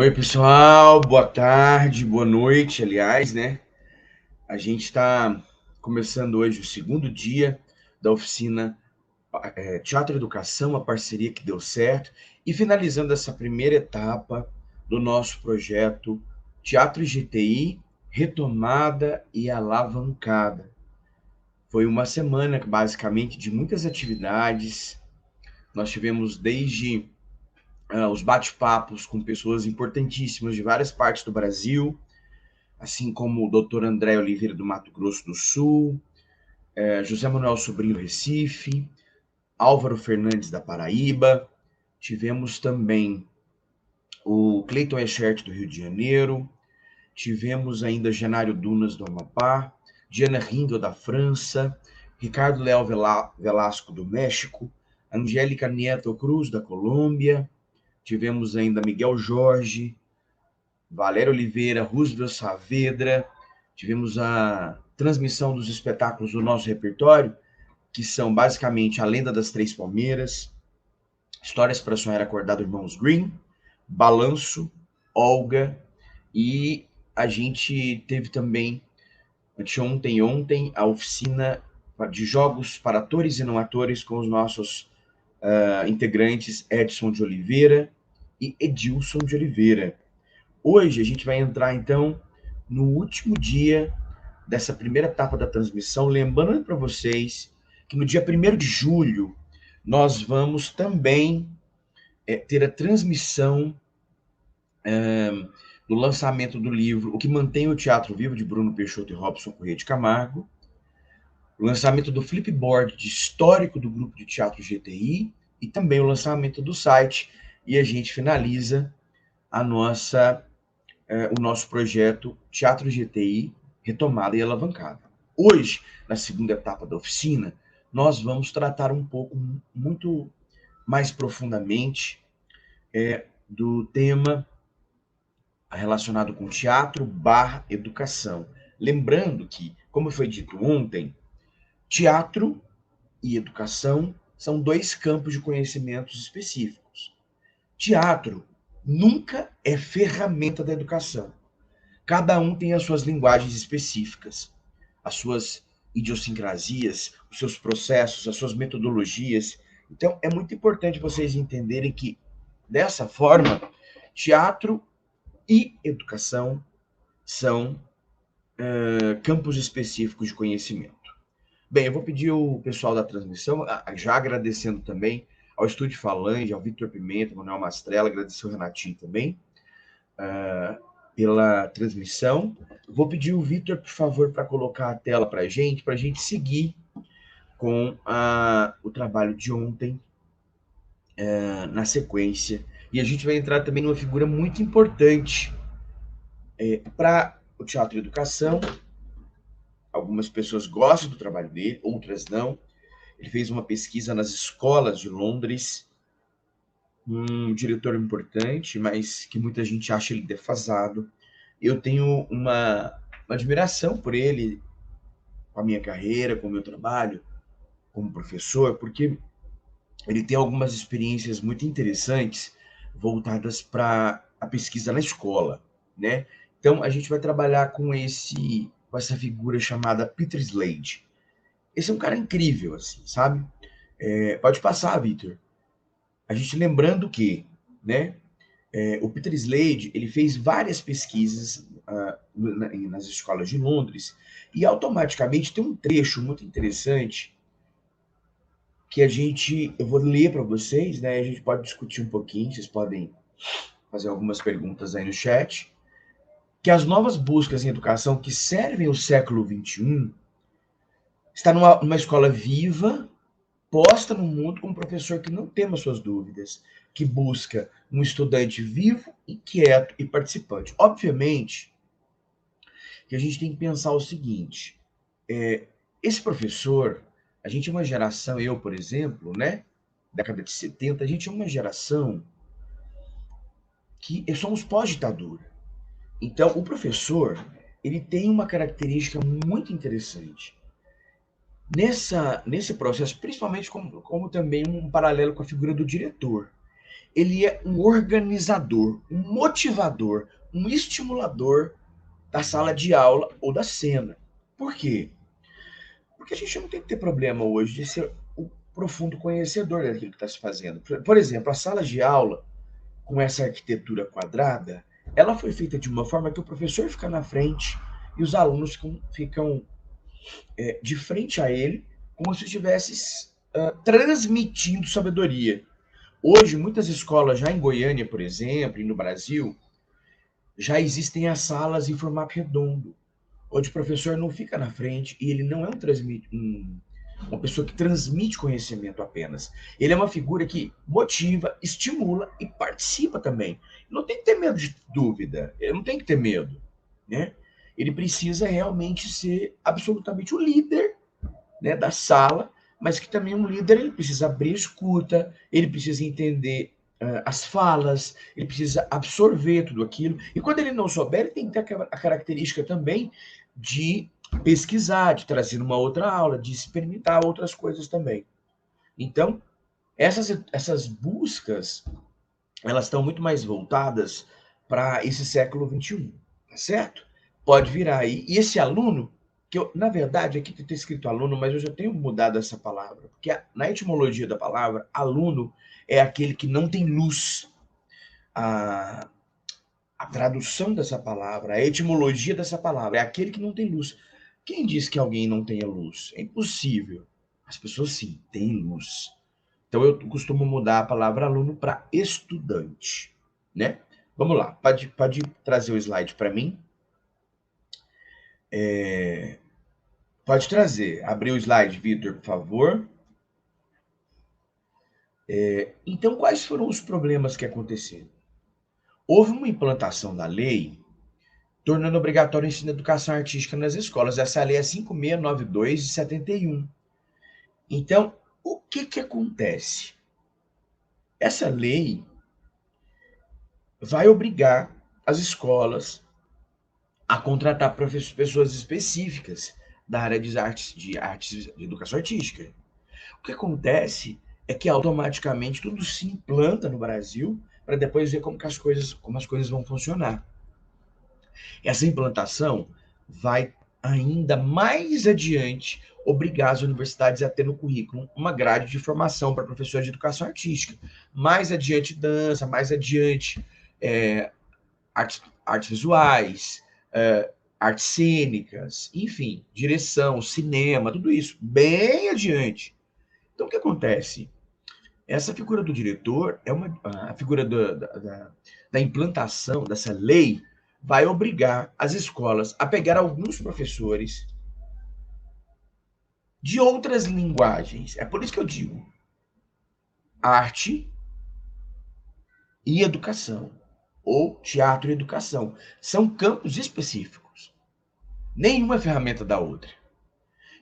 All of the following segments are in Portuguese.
Oi, pessoal, boa tarde, boa noite, aliás, né? A gente está começando hoje o segundo dia da oficina Teatro e Educação, a parceria que deu certo, e finalizando essa primeira etapa do nosso projeto Teatro GTI, retomada e alavancada. Foi uma semana, basicamente, de muitas atividades. Nós tivemos desde os bate-papos com pessoas importantíssimas de várias partes do Brasil, assim como o Dr. André Oliveira do Mato Grosso do Sul, José Manuel Sobrinho do Recife, Álvaro Fernandes da Paraíba, tivemos também o Cleiton Echert do Rio de Janeiro, tivemos ainda Genário Dunas do Amapá, Diana Ringel da França, Ricardo Léo Velasco do México, Angélica Nieto Cruz da Colômbia, tivemos ainda Miguel Jorge, Valério Oliveira, Roosevelt Saavedra, tivemos a transmissão dos espetáculos do nosso repertório, que são basicamente A Lenda das Três Palmeiras, Histórias para Sonhar Acordado, Irmãos Green, Balanço, Olga, e a gente teve também, ontem, a oficina de jogos para atores e não atores com os nossos integrantes Edson de Oliveira e Edilson de Oliveira. Hoje a gente vai entrar, então, no último dia dessa primeira etapa da transmissão, lembrando para vocês que no dia 1º de julho nós vamos também ter a transmissão do lançamento do livro O que Mantém o Teatro Vivo, de Bruno Peixoto e Robson Corrêa de Camargo, o lançamento do flipboard de histórico do grupo de teatro GTI e também o lançamento do site, e a gente finaliza o nosso projeto Teatro GTI, retomada e alavancada. Hoje, na segunda etapa da oficina, nós vamos tratar um pouco, muito mais profundamente, do tema relacionado com teatro/educação. Lembrando que, como foi dito ontem, teatro e educação são dois campos de conhecimentos específicos. Teatro nunca é ferramenta da educação. Cada um tem as suas linguagens específicas, as suas idiosincrasias, os seus processos, as suas metodologias. Então, é muito importante vocês entenderem que, dessa forma, teatro e educação são campos específicos de conhecimento. Bem, eu vou pedir o pessoal da transmissão, já agradecendo também ao Estúdio Falange, ao Victor Pimenta, ao Manuel Mastrella, agradecer ao Renatinho também, pela transmissão. Vou pedir o Vitor, por favor, para colocar a tela para a gente seguir com o trabalho de ontem na sequência. E a gente vai entrar também numa figura muito importante para o Teatro e Educação. Algumas pessoas gostam do trabalho dele, outras não. Ele fez uma pesquisa nas escolas de Londres, um diretor importante, mas que muita gente acha ele defasado. Eu tenho uma admiração por ele, com a minha carreira, com o meu trabalho como professor, porque ele tem algumas experiências muito interessantes voltadas para a pesquisa na escola, né? Então, a gente vai trabalhar com essa figura chamada Peter Slade. Esse é um cara incrível, assim, sabe? Pode passar, Vitor. A gente lembrando que, né, o Peter Slade, ele fez várias pesquisas nas escolas de Londres, e automaticamente tem um trecho muito interessante que eu vou ler para vocês, né? A gente pode discutir um pouquinho, vocês podem fazer algumas perguntas aí no chat, que as novas buscas em educação que servem o século XXI está numa escola viva, posta no mundo com um professor que não tema suas dúvidas, que busca um estudante vivo, inquieto e participante. Obviamente que a gente tem que pensar o seguinte, esse professor, a gente é uma geração, eu, por exemplo, né, década de 70, a gente é uma geração que somos pós-ditadura. Então, o professor, ele tem uma característica muito interessante. Nesse processo, principalmente como também um paralelo com a figura do diretor. ele é um organizador, um motivador, um estimulador da sala de aula ou da cena. Por quê? Porque a gente não tem que ter problema hoje de ser o profundo conhecedor daquilo que está se fazendo. Por exemplo, a sala de aula, com essa arquitetura quadrada, ela foi feita de uma forma que o professor fica na frente e os alunos ficam de frente a ele, como se estivesse transmitindo sabedoria. Hoje, muitas escolas, já em Goiânia, por exemplo, e no Brasil, já existem as salas em formato redondo, onde o professor não fica na frente e ele não é uma pessoa que transmite conhecimento apenas. Ele é uma figura que motiva, estimula e participa também. Não tem que ter medo de dúvida, ele não tem que ter medo, né? Ele precisa realmente ser absolutamente o líder, né, da sala, mas que também um líder ele precisa abrir escuta, ele precisa entender as falas, ele precisa absorver tudo aquilo. E quando ele não souber, ele tem que ter a característica também de pesquisar, de trazer uma outra aula, de experimentar outras coisas também. Então, essas buscas, elas estão muito mais voltadas para esse século XXI, tá certo? Pode virar aí. E esse aluno, que eu, na verdade, aqui está escrito aluno, mas eu já tenho mudado essa palavra, porque na etimologia da palavra, aluno é aquele que não tem luz. A, a tradução dessa palavra, a etimologia dessa palavra, é aquele que não tem luz. Quem diz que alguém não tenha luz? É impossível. As pessoas sim têm luz. Então eu costumo mudar a palavra aluno para estudante, né? Vamos lá, pode trazer o slide para mim? Pode trazer. Abrir o slide, Vitor, por favor. Então, quais foram os problemas que aconteceram? Houve uma implantação da lei tornando obrigatório o ensino de educação artística nas escolas. Essa lei é 5692 de 71. Então, o que acontece? Essa lei vai obrigar as escolas a contratar pessoas específicas da área de educação artística. O que acontece é que automaticamente tudo se implanta no Brasil para depois ver como as coisas vão funcionar. Essa implantação vai ainda mais adiante obrigar as universidades a ter no currículo uma grade de formação para professores de educação artística. Mais adiante dança, mais adiante artes visuais, artes cênicas, enfim, direção, cinema, tudo isso, bem adiante. Então, o que acontece? Essa figura do diretor é a figura da implantação dessa lei vai obrigar as escolas a pegar alguns professores de outras linguagens. É por isso que eu digo arte e educação, ou teatro e educação. São campos específicos. Nenhuma é ferramenta da outra.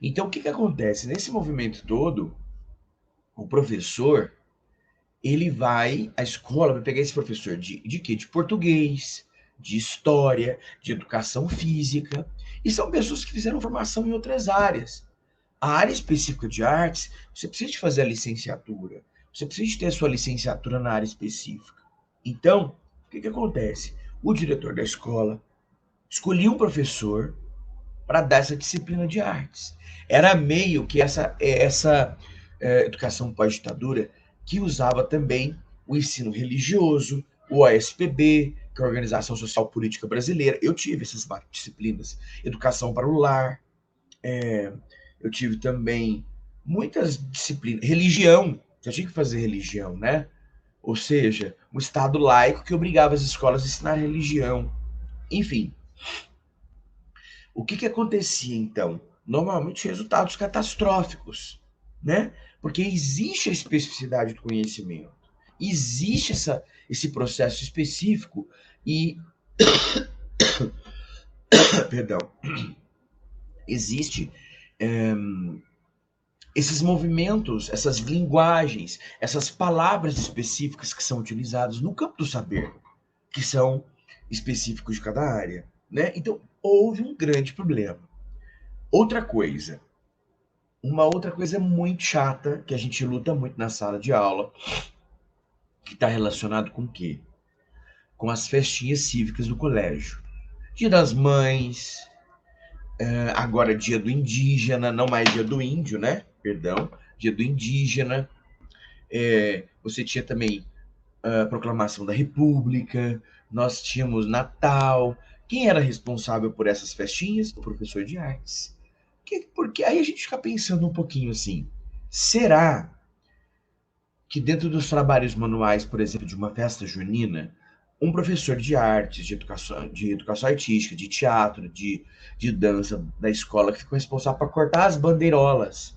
Então, o que acontece? Nesse movimento todo, o professor, a escola vai pegar esse professor de quê? De português, de história, de educação física, e são pessoas que fizeram formação em outras áreas. A área específica de artes, você precisa de fazer a licenciatura, você precisa de ter a sua licenciatura na área específica. Então, o que acontece? O diretor da escola escolhia um professor para dar essa disciplina de artes. Era meio que essa educação pós-ditadura que usava também o ensino religioso, o ASPB, que é a Organização Social Política Brasileira. Eu tive essas disciplinas. Educação para o lar, eu tive também muitas disciplinas. Religião, você tinha que fazer religião, né? Ou seja, um Estado laico que obrigava as escolas a ensinar religião. Enfim, o que acontecia então? Normalmente resultados catastróficos, né? Porque existe a especificidade do conhecimento, existe esse processo específico e, perdão, existe esses movimentos, essas linguagens, essas palavras específicas que são utilizadas no campo do saber, que são específicos de cada área, né? Então houve um grande problema. Uma outra coisa muito chata que a gente luta muito na sala de aula que está relacionado com o quê? Com as festinhas cívicas do colégio. Dia das Mães, agora dia do indígena, não mais dia do índio, né? Perdão, dia do indígena. Você tinha também a proclamação da República, nós tínhamos Natal. Quem era responsável por essas festinhas? O professor de artes. Porque aí a gente fica pensando um pouquinho assim, será que dentro dos trabalhos manuais, por exemplo, de uma festa junina, um professor de artes, de educação artística, de teatro, de dança da escola, que ficou responsável por cortar as bandeirolas,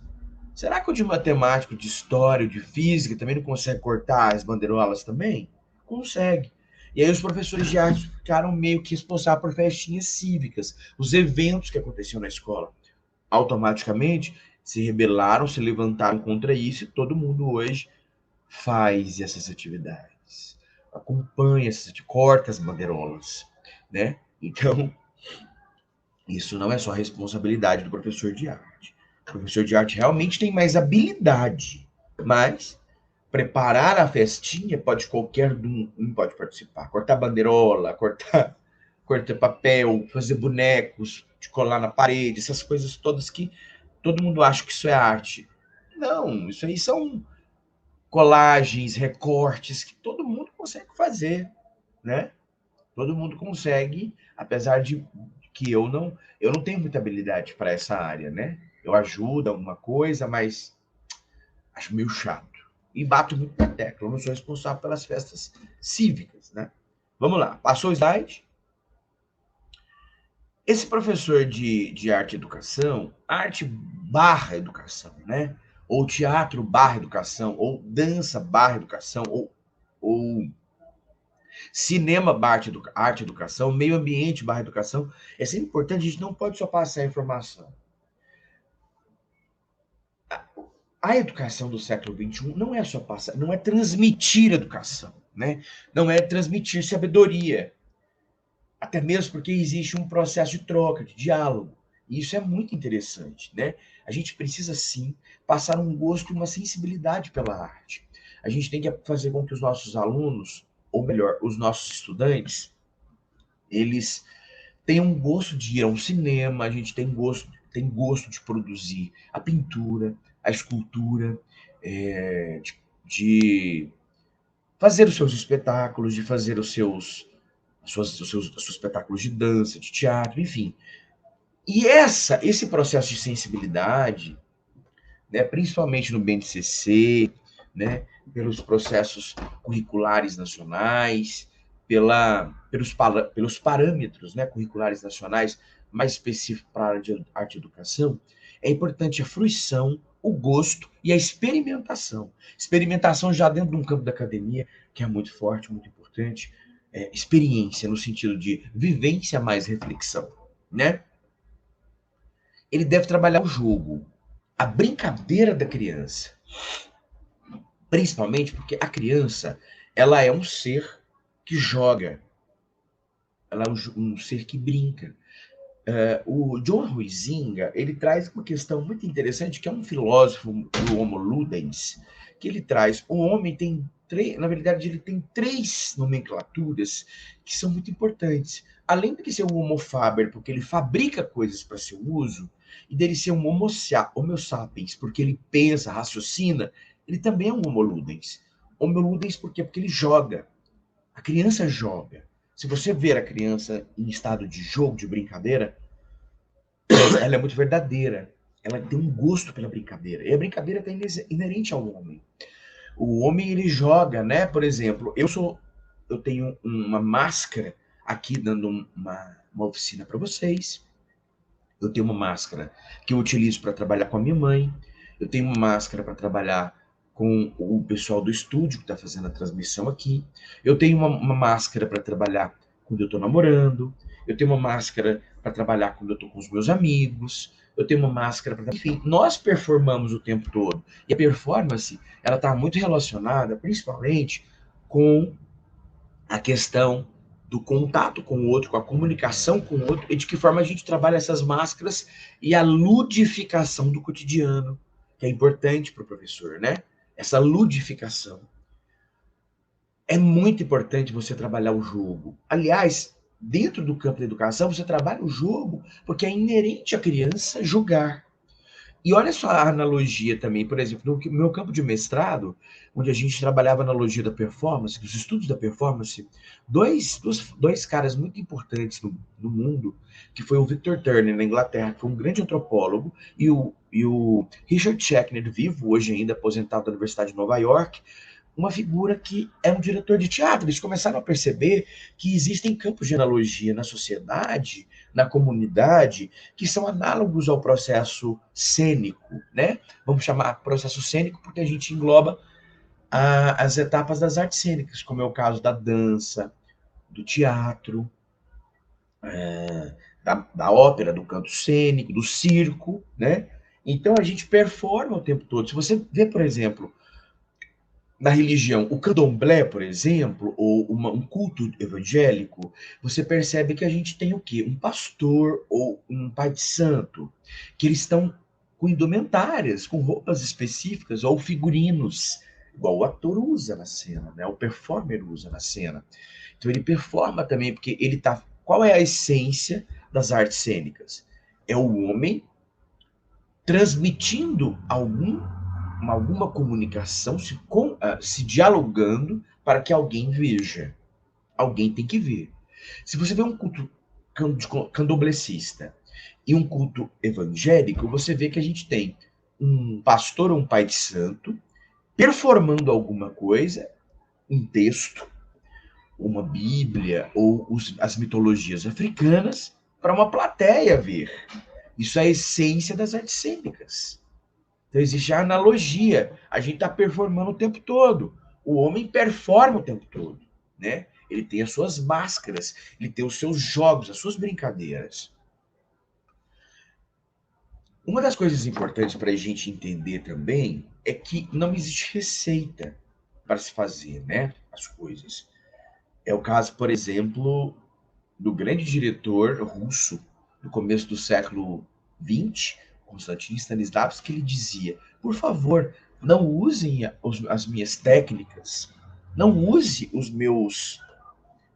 será que o de matemática, de história, de física também não consegue cortar as bandeirolas também? Consegue. E aí os professores de arte ficaram meio que responsáveis por festinhas cívicas, os eventos que aconteciam na escola. Automaticamente se rebelaram, se levantaram contra isso e todo mundo hoje faz essas atividades, acompanha essas atividades, corta as bandeirolas, né? Então, isso não é só responsabilidade do professor de arte. O professor de arte realmente tem mais habilidade, mas preparar a festinha pode qualquer um pode participar. Cortar bandeirola, cortar papel, fazer bonecos, de colar na parede, essas coisas todas que todo mundo acha que isso é arte. Não, isso aí são colagens, recortes que todo mundo consegue fazer, né? Todo mundo consegue, apesar de que eu não tenho muita habilidade para essa área, né? Eu ajudo alguma coisa, mas acho meio chato. E bato muito na tecla, eu não sou responsável pelas festas cívicas, né? Vamos lá, passou o slide? Esse professor de arte e educação, arte barra educação, né? Ou teatro barra educação, ou dança barra educação, ou cinema barra arte educação, meio ambiente barra educação. É sempre importante, a gente não pode só passar a informação. A educação do século XXI não é só passar, não é transmitir educação, né? Não é transmitir sabedoria. Até mesmo porque existe um processo de troca, de diálogo. E isso é muito interessante, né? A gente precisa, sim, passar um gosto e uma sensibilidade pela arte. A gente tem que fazer com que os nossos alunos, ou melhor, os nossos estudantes, eles tenham um gosto de ir ao cinema, a gente tem gosto de produzir a pintura, a escultura, de fazer os seus espetáculos, de fazer os seus espetáculos de dança, de teatro, enfim. E esse processo de sensibilidade, né, principalmente no BNCC, né, pelos processos curriculares nacionais, pelos parâmetros, né, curriculares nacionais, mais específicos para a área de arte e educação, é importante a fruição, o gosto e a experimentação. Experimentação já dentro de um campo da academia, que é muito forte, muito importante. Experiência no sentido de vivência mais reflexão, né? Ele deve trabalhar o jogo, a brincadeira da criança. Principalmente porque a criança, ela é um ser que joga. Ela é um ser que brinca. O John Huizinga, ele traz uma questão muito interessante, que é um filósofo do Homo Ludens, que ele traz, o homem tem na verdade, ele tem três nomenclaturas que são muito importantes. Além de ser um homo faber, porque ele fabrica coisas para seu uso, e dele ser um homo sapiens, porque ele pensa, raciocina, ele também é um homo ludens. Homo ludens por quê? Porque ele joga. A criança joga. Se você ver a criança em estado de jogo, de brincadeira, ela é muito verdadeira. Ela tem um gosto pela brincadeira. E a brincadeira está inerente ao homem. O homem, ele joga, né? Por exemplo, eu tenho uma máscara aqui dando uma oficina para vocês. Eu tenho uma máscara que eu utilizo para trabalhar com a minha mãe. Eu tenho uma máscara para trabalhar com o pessoal do estúdio que está fazendo a transmissão aqui. Eu tenho uma máscara para trabalhar quando eu estou namorando. Eu tenho uma máscara para trabalhar quando eu estou com os meus amigos. Eu tenho uma máscara para... Enfim, nós performamos o tempo todo. E a performance, ela está muito relacionada, principalmente, com a questão do contato com o outro, com a comunicação com o outro, e de que forma a gente trabalha essas máscaras e a ludificação do cotidiano, que é importante para o professor, né? Essa ludificação. é muito importante você trabalhar o jogo. Aliás, dentro do campo da educação, você trabalha o jogo porque é inerente à criança jogar. E olha só a analogia também, por exemplo, no meu campo de mestrado, onde a gente trabalhava a analogia da performance, dos estudos da performance, dois caras muito importantes no mundo, que foi o Victor Turner, na Inglaterra, que foi um grande antropólogo, e o Richard Schechner, vivo hoje ainda, aposentado da Universidade de Nova York, uma figura que é um diretor de teatro. Eles começaram a perceber que existem campos de analogia na sociedade, na comunidade, que são análogos ao processo cênico, né? Vamos chamar processo cênico porque a gente engloba as etapas das artes cênicas, como é o caso da dança, do teatro, da ópera, do canto cênico, do circo, né? Então a gente performa o tempo todo. Se você vê, por exemplo, na religião, o candomblé, por exemplo, ou um culto evangélico, você percebe que a gente tem o quê? Um pastor ou um pai de santo, que eles estão com indumentárias, com roupas específicas, ou figurinos, igual o ator usa na cena, né? O performer usa na cena. Então ele performa também, porque ele tá. Qual é a essência das artes cênicas? É o homem transmitindo alguma comunicação, se dialogando para que alguém veja. Alguém tem que ver. Se você vê um culto candomblessista e um culto evangélico, você vê que a gente tem um pastor ou um pai de santo performando alguma coisa, um texto, uma bíblia ou as mitologias africanas para uma plateia ver. Isso é a essência das artes cênicas. Então existe a analogia. A gente está performando o tempo todo. O homem performa o tempo todo, né? Ele tem as suas máscaras, ele tem os seus jogos, as suas brincadeiras. Uma das coisas importantes para a gente entender também é que não existe receita para se fazer, né? As coisas. É o caso, por exemplo, do grande diretor russo do começo do século XX, Konstantin Stanislavski, que ele dizia: por favor, não usem as minhas técnicas, não use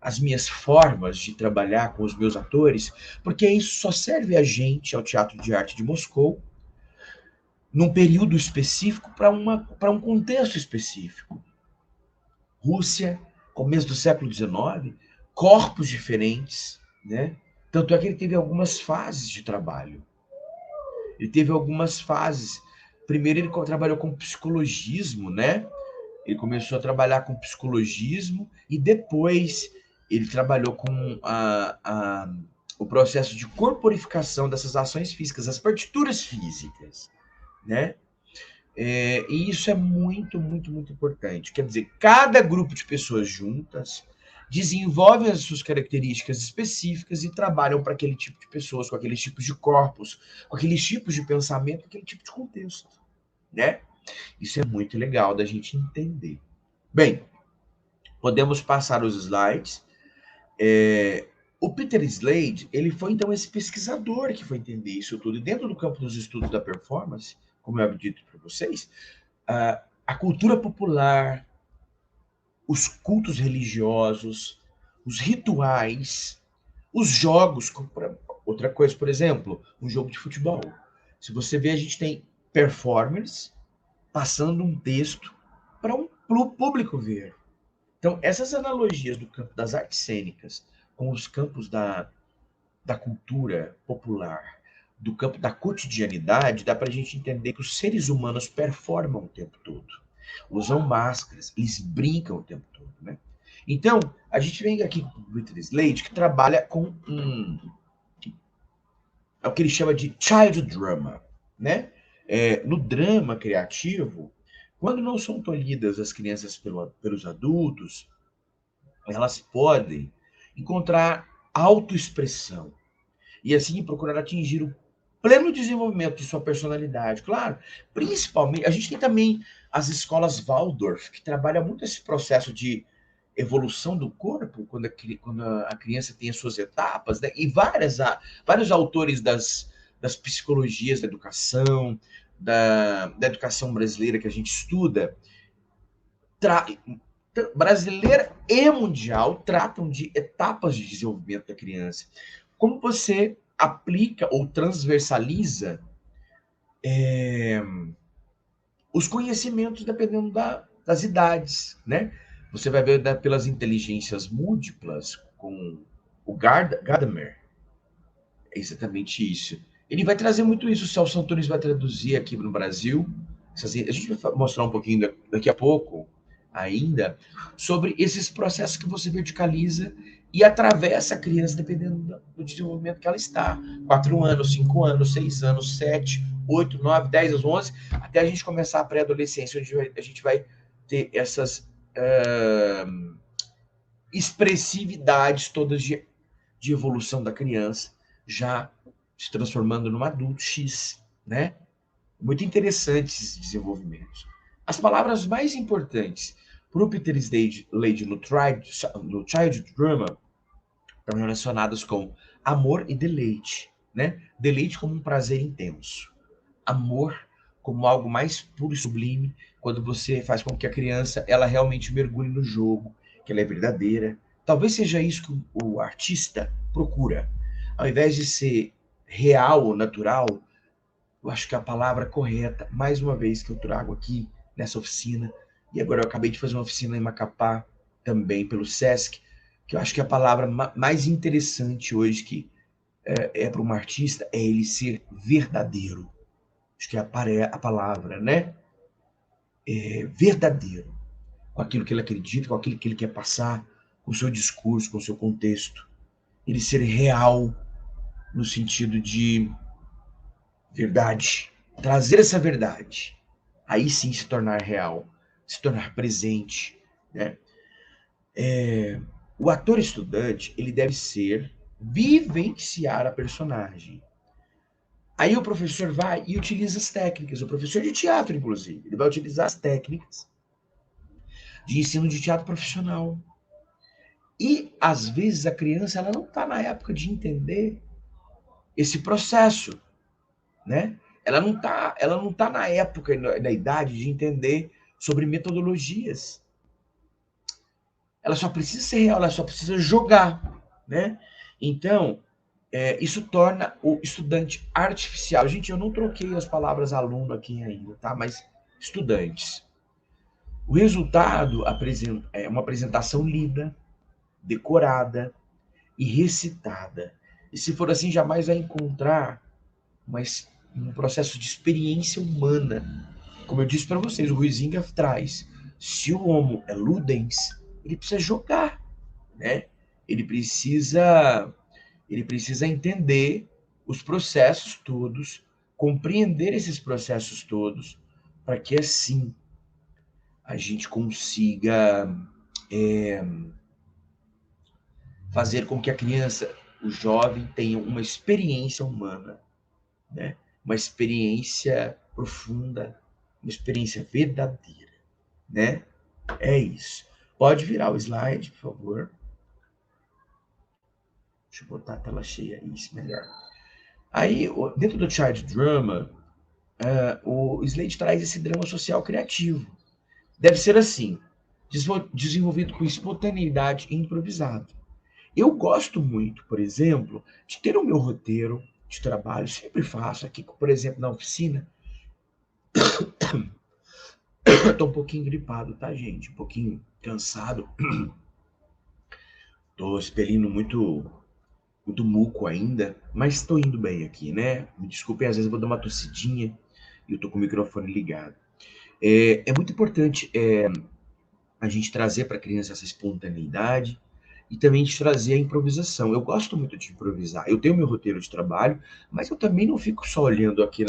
as minhas formas de trabalhar com os meus atores, porque isso só serve a gente, ao Teatro de Arte de Moscou, num período específico, para um contexto específico. Rússia, começo do século XIX, corpos diferentes, né? Tanto é que ele teve algumas fases de trabalho. Ele teve algumas fases. Primeiro ele trabalhou com psicologismo, né? Ele começou a trabalhar com psicologismo e depois ele trabalhou com o processo de corporificação dessas ações físicas, as partituras físicas, né? E isso é muito, muito, muito importante. Quer dizer, cada grupo de pessoas juntas desenvolvem as suas características específicas e trabalham para aquele tipo de pessoas, com aqueles tipos de corpos, com aqueles tipos de pensamento, com aquele tipo de contexto, né? Isso é muito legal da gente entender. Bem, podemos passar os slides. O Peter Slade, ele foi então esse pesquisador que foi entender isso tudo. E dentro do campo dos estudos da performance, como eu havia dito para vocês, a cultura popular, os cultos religiosos, os rituais, os jogos. Outra coisa, por exemplo, um jogo de futebol. Se você vê, a gente tem performers passando um texto para um público ver. Então, essas analogias do campo das artes cênicas com os campos da cultura popular, do campo da cotidianidade, dá para a gente entender que os seres humanos performam o tempo todo. Usam máscaras, eles brincam o tempo todo, né? Então, a gente vem aqui com o Peter Slade, que trabalha com é o que ele chama de child drama, né? No drama criativo, quando não são tolhidas as crianças pelos adultos, elas podem encontrar autoexpressão e assim procurar atingir o pleno desenvolvimento de sua personalidade. Claro, principalmente, a gente tem também as escolas Waldorf, que trabalham muito esse processo de evolução do corpo, quando a criança tem as suas etapas, né? E vários autores das psicologias da educação, da educação brasileira que a gente estuda, brasileira e mundial tratam de etapas de desenvolvimento da criança. Como você aplica ou transversaliza os conhecimentos dependendo das idades, né? Você vai ver pelas inteligências múltiplas com o Gadamer, é exatamente isso. Ele vai trazer muito isso, o Celso Antunes vai traduzir aqui no Brasil. A gente vai mostrar um pouquinho daqui a pouco ainda sobre esses processos que você verticaliza e atravessa a criança dependendo do desenvolvimento que ela está. 4 anos, 5 anos, 6 anos, 7, 8, 9, 10, 11, até a gente começar a pré-adolescência, onde a gente vai ter essas expressividades todas de evolução da criança, já se transformando num adulto X, né? Muito interessantes esses desenvolvimentos. As palavras mais importantes para o Peter Slade no Child Drama estão relacionadas com amor e deleite, né? Deleite como um prazer intenso. Amor como algo mais puro e sublime, quando você faz com que a criança ela realmente mergulhe no jogo, que ela é verdadeira. Talvez seja isso que o artista procura. Ao invés de ser real ou natural, eu acho que a palavra correta, mais uma vez que eu trago aqui nessa oficina, e agora eu acabei de fazer uma oficina em Macapá, também pelo SESC, que eu acho que a palavra mais interessante hoje que para um artista é ele ser verdadeiro. Acho que é a palavra, né? Verdadeiro. Com aquilo que ele acredita, com aquilo que ele quer passar, com o seu discurso, com o seu contexto. Ele ser real no sentido de verdade. Trazer essa verdade. Aí sim se tornar real, se tornar presente, né? O ator estudante, ele deve vivenciar a personagem. Aí o professor vai e utiliza as técnicas, o professor de teatro, inclusive, ele vai utilizar as técnicas de ensino de teatro profissional. E, às vezes, a criança ela não está na época de entender esse processo, né? Ela não tá na época, na idade de entender sobre metodologias. Ela só precisa ser real, ela só precisa jogar, né? Então, isso torna o estudante artificial. Gente, eu não troquei as palavras aluno aqui ainda, tá? Mas estudantes. O resultado é uma apresentação lida, decorada e recitada. E se for assim, jamais vai encontrar um processo de experiência humana. Como eu disse para vocês, o Huizinga traz. Se o homo é ludens, ele precisa jogar, né? Ele precisa, ele precisa entender os processos todos, compreender esses processos todos, para que assim a gente consiga fazer com que a criança, o jovem, tenha uma experiência humana, né? Uma experiência profunda, uma experiência verdadeira, né? É isso. Pode virar o slide, por favor. Deixa eu botar a tela cheia, isso, melhor. Aí, dentro do Child Drama, o Slade traz esse drama social criativo. Deve ser assim, desenvolvido com espontaneidade e improvisado. Eu gosto muito, por exemplo, de ter o meu roteiro de trabalho, sempre faço aqui, por exemplo, na oficina. Eu tô um pouquinho gripado, tá, gente? Um pouquinho cansado. Tô expelindo muito muco ainda, mas estou indo bem aqui, né? Me desculpem, às vezes eu vou dar uma tossidinha e eu tô com o microfone ligado. É muito importante a gente trazer para a criança essa espontaneidade e também de trazer a improvisação. Eu gosto muito de improvisar. Eu tenho meu roteiro de trabalho, mas eu também não fico só olhando aqui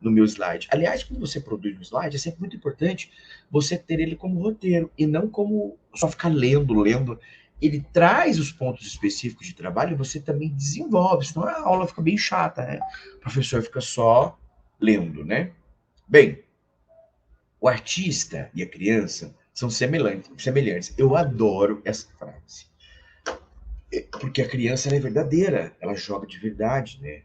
no meu slide. Aliás, quando você produz um slide, é sempre muito importante você ter ele como roteiro e não como só ficar lendo. Ele traz os pontos específicos de trabalho e você também desenvolve, senão a aula fica bem chata, né? O professor fica só lendo, né? Bem, o artista e a criança são semelhantes. Eu adoro essa frase. Porque a criança ela é verdadeira, ela joga de verdade, né?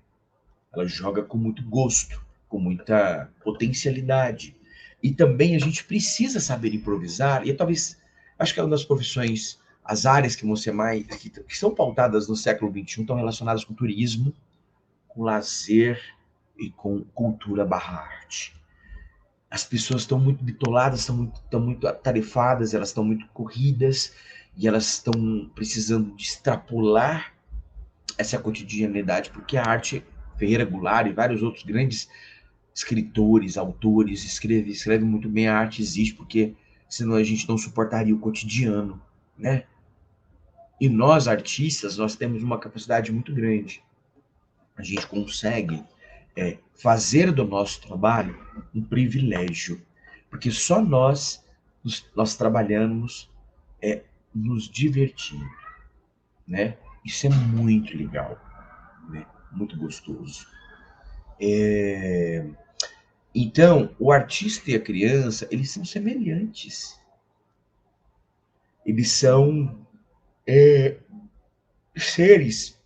Ela joga com muito gosto, com muita potencialidade. E também a gente precisa saber improvisar, e talvez Acho que é uma das profissões, as áreas que vão ser mais, que são pautadas no século XXI, estão relacionadas com turismo, com lazer e com cultura barra arte. As pessoas estão muito bitoladas, estão muito atarefadas, elas estão muito corridas e elas estão precisando de extrapolar essa cotidianidade, porque a arte, Ferreira Goulart e vários outros grandes escritores, autores, escrevem muito bem. A arte existe porque senão a gente não suportaria o cotidiano, né? E nós, artistas, nós temos uma capacidade muito grande. A gente consegue fazer do nosso trabalho um privilégio, porque só nós trabalhamos nos divertindo, né? Isso é muito legal, né? Muito gostoso. Então, o artista e a criança, eles são semelhantes. Eles são seres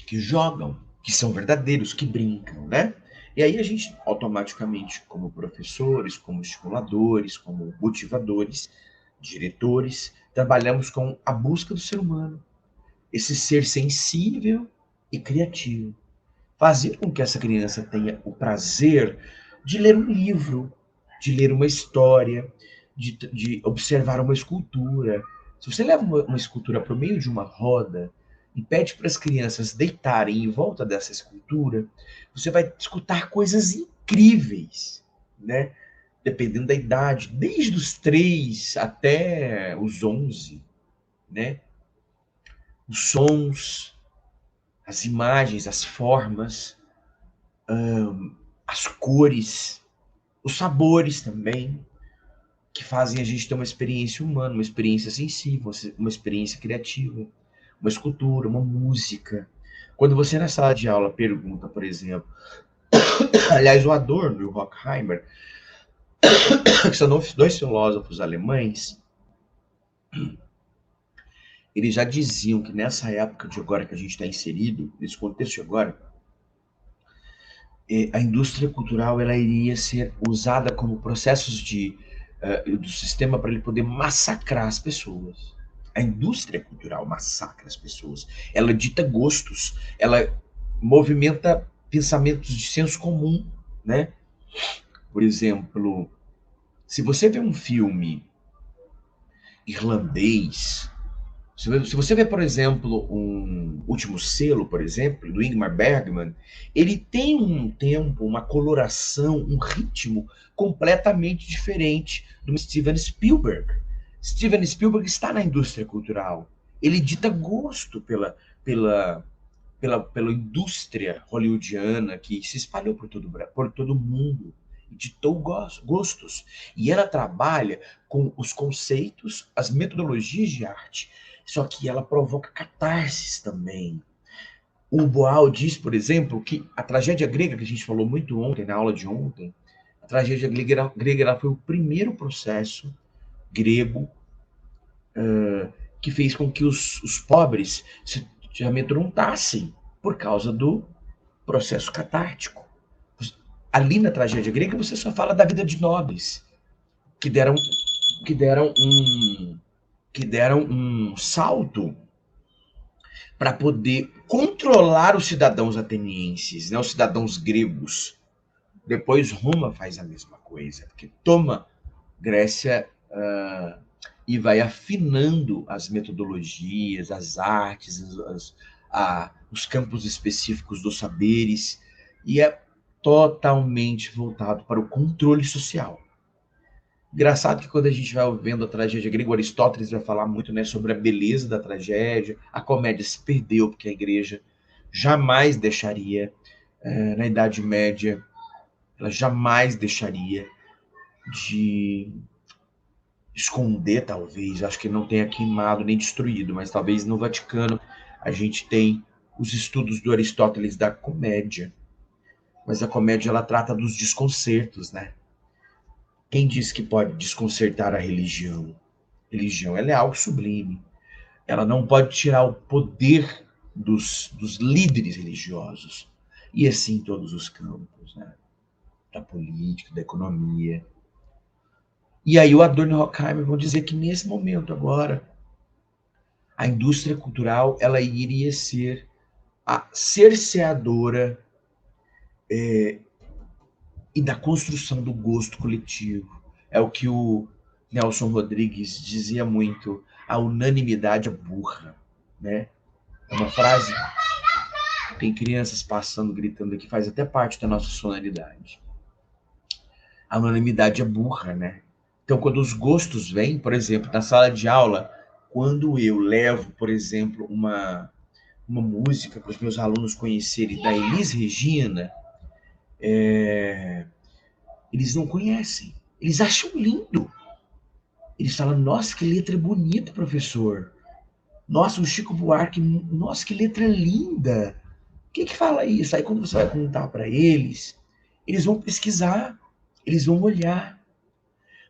que jogam, que são verdadeiros, que brincam, né? E aí a gente, automaticamente, como professores, como estimuladores, como motivadores, diretores, trabalhamos com a busca do ser humano, esse ser sensível e criativo. Fazer com que essa criança tenha o prazer de ler um livro, de ler uma história, de observar uma escultura. Se você leva uma escultura para o meio de uma roda e pede para as crianças deitarem em volta dessa escultura, você vai escutar coisas incríveis, né? Dependendo da idade, desde os 3 até os 11, né? Os sons, as imagens, as formas, as cores, os sabores também, que fazem a gente ter uma experiência humana, uma experiência sensível, uma experiência criativa, uma escultura, uma música. Quando você na sala de aula pergunta, por exemplo, aliás, o Adorno e o Horkheimer, que são dois filósofos alemães, eles já diziam que nessa época de agora que a gente está inserido, nesse contexto de agora, a indústria cultural ela iria ser usada como processos do sistema para ele poder massacrar as pessoas. A indústria cultural massacra as pessoas. Ela dita gostos, ela movimenta pensamentos de senso comum, né? Por exemplo, se você vê um filme irlandês, se você vê, por exemplo, um Último Selo, por exemplo, do Ingmar Bergman, ele tem um tempo, uma coloração, um ritmo completamente diferente do Steven Spielberg. Steven Spielberg está na indústria cultural. Ele dita gosto pela indústria hollywoodiana que se espalhou por todo o mundo e ditou gostos. E ela trabalha com os conceitos, as metodologias de arte, só que ela provoca catarses também. O Boal diz, por exemplo, que a tragédia grega, que a gente falou muito ontem, na aula de ontem, a tragédia grega ela foi o primeiro processo grego que fez com que os pobres se amedrontassem por causa do processo catártico. Ali na tragédia grega você só fala da vida de nobres que deram que deram um que deram um salto para poder controlar os cidadãos atenienses, né, os cidadãos gregos. Depois Roma faz a mesma coisa, porque toma Grécia e vai afinando as metodologias, as artes, os campos específicos dos saberes, e é totalmente voltado para o controle social. Engraçado que quando a gente vai vendo a tragédia grega, o Aristóteles vai falar muito, né, sobre a beleza da tragédia, a comédia se perdeu, porque a igreja jamais deixaria, na Idade Média, ela jamais deixaria de esconder, talvez, acho que não tenha queimado nem destruído, mas talvez no Vaticano a gente tem os estudos do Aristóteles da comédia, mas a comédia ela trata dos desconcertos, né? Quem diz que pode desconcertar a religião? Religião ela é algo sublime. Ela não pode tirar o poder dos líderes religiosos. E assim em todos os campos, né? Da política, da economia. E aí o Adorno e o Horkheimer vão dizer que nesse momento agora, a indústria cultural ela iria ser a cerceadora e da construção do gosto coletivo. É o que o Nelson Rodrigues dizia muito, a unanimidade é burra, né? É uma frase, tem crianças passando, gritando aqui, faz até parte da nossa sonoridade. A unanimidade é burra, né? Então, quando os gostos vêm, por exemplo, na sala de aula, quando eu levo, por exemplo, uma música para os meus alunos conhecerem da Elis Regina, eles não conhecem. Eles acham lindo. Eles falam, nossa, que letra bonita, professor. Nossa, o Chico Buarque, nossa, que letra linda. Que fala isso? Aí quando você vai contar para eles vão pesquisar, eles vão olhar.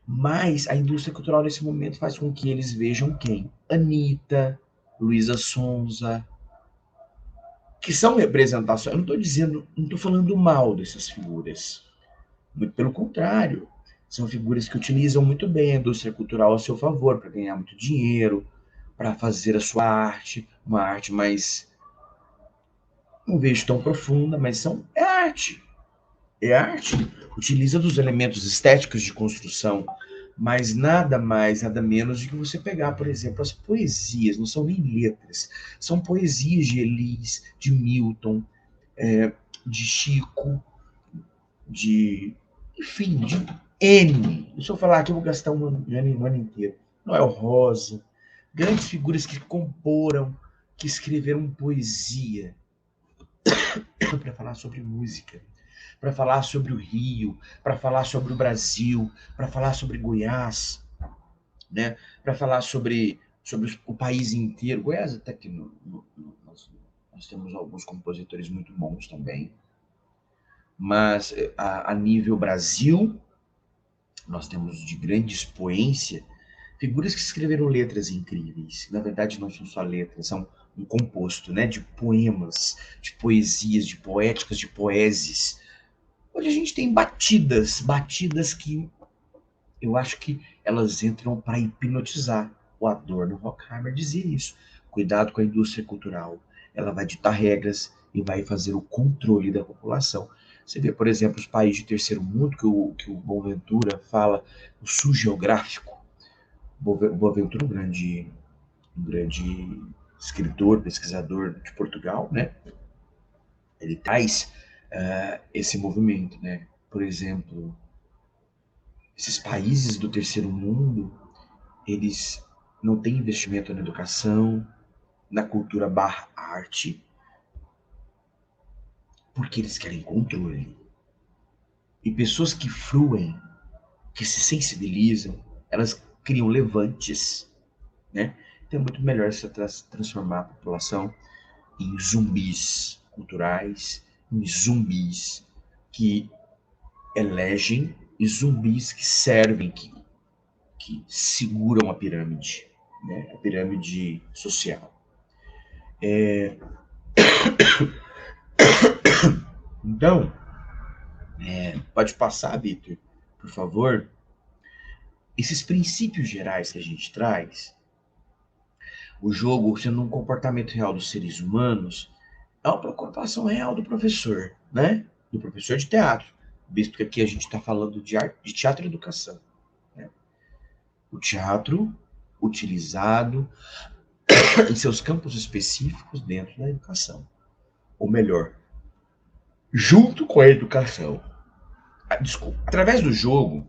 Mas a indústria cultural nesse momento faz com que eles vejam quem? Anitta, Luísa Sonza, que são representações. Eu não estou dizendo, não estou falando mal dessas figuras. Muito pelo contrário. São figuras que utilizam muito bem a indústria cultural a seu favor, para ganhar muito dinheiro, para fazer a sua arte, uma arte mais, não vejo tão profunda, mas é arte. É arte. Utiliza dos elementos estéticos de construção, mas nada mais, nada menos do que você pegar, por exemplo, as poesias, não são nem letras, são poesias de Elis, de Milton, de Chico, de, enfim, de N. Se eu falar aqui, eu vou gastar um ano inteiro. Noel Rosa, grandes figuras que comporam, que escreveram poesia para falar sobre música, para falar sobre o Rio, para falar sobre o Brasil, para falar sobre Goiás, né? Para falar sobre o país inteiro. Goiás até que nós temos alguns compositores muito bons também, mas a nível Brasil, nós temos de grande expoência figuras que escreveram letras incríveis. Na verdade, não são só letras, são um composto, né, de poemas, de poesias, de poéticas, de poesias. Hoje a gente tem batidas que eu acho que elas entram para hipnotizar. O Adorno e o Horkheimer dizia isso. Cuidado com a indústria cultural. Ela vai ditar regras e vai fazer o controle da população. Você vê, por exemplo, os países de terceiro mundo, que o Boaventura fala, o sul geográfico. O Boaventura, um grande escritor, pesquisador de Portugal, né? Ele traz esse movimento, né? Por exemplo, esses países do terceiro mundo, eles não têm investimento na educação, na cultura barra arte, porque eles querem controle. E pessoas que fluem, que se sensibilizam, elas criam levantes, né? Então é muito melhor se transformar a população em zumbis culturais, em zumbis que elegem e zumbis que servem, que seguram a pirâmide, né? A pirâmide social. Então, pode passar, Vitor, por favor. Esses princípios gerais que a gente traz, o jogo sendo um comportamento real dos seres humanos, é uma preocupação real do professor, né? Do professor de teatro, visto que aqui a gente está falando de arte, de teatro e educação. Né? O teatro utilizado em seus campos específicos dentro da educação. Ou melhor, junto com a educação. Desculpa. Através do jogo,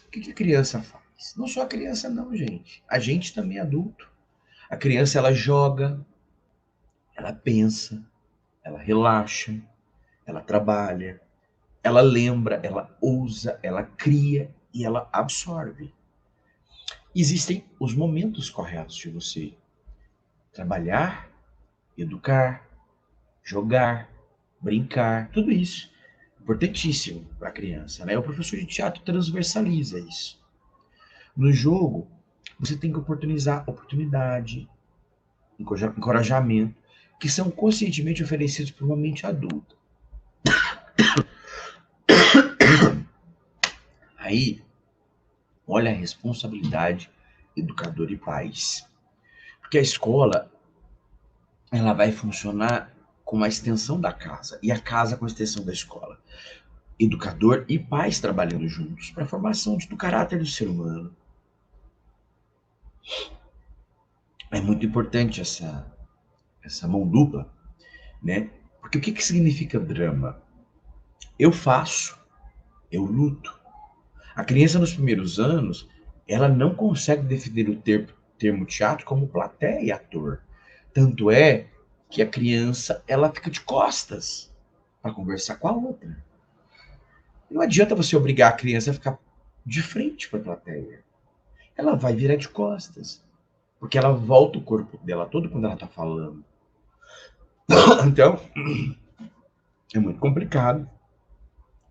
o que a criança faz? Não só a criança não, gente. A gente também é adulto. A criança, ela joga, ela pensa, ela relaxa, ela trabalha, ela lembra, ela ousa, ela cria e ela absorve. Existem os momentos corretos de você trabalhar, educar, jogar, brincar, tudo isso. Importantíssimo para a criança, né? O professor de teatro transversaliza isso. No jogo, você tem que oportunidade, encorajamento, que são conscientemente oferecidos por uma mente adulta. Aí, Olha a responsabilidade, educador e pais. Porque a escola, ela vai funcionar com a extensão da casa, e a casa com a extensão da escola. Educador e pais trabalhando juntos para a formação do caráter do ser humano. É muito importante essa mão dupla, né? Porque o que significa drama? Eu faço, eu luto. A criança nos primeiros anos, ela não consegue definir o termo teatro como plateia e ator. Tanto é que a criança, ela fica de costas para conversar com a outra. Não adianta você obrigar a criança a ficar de frente para a plateia. Ela vai virar de costas, porque ela volta o corpo dela todo quando ela está falando. Então, é muito complicado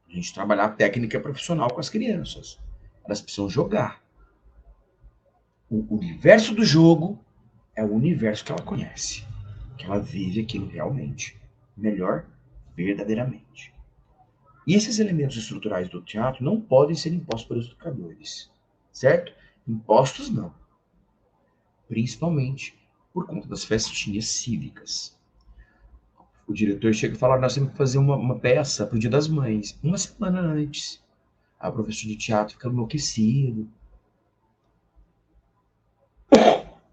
a gente trabalhar a técnica profissional com as crianças. Elas precisam jogar. O universo do jogo é o universo que ela conhece, que ela vive aquilo realmente, melhor, verdadeiramente. E esses elementos estruturais do teatro não podem ser impostos pelos educadores, certo? Impostos não, principalmente por conta das festinhas cívicas. O diretor chega e fala: nós temos que fazer uma peça para o Dia das Mães, uma semana antes. A professora de teatro fica enlouquecido.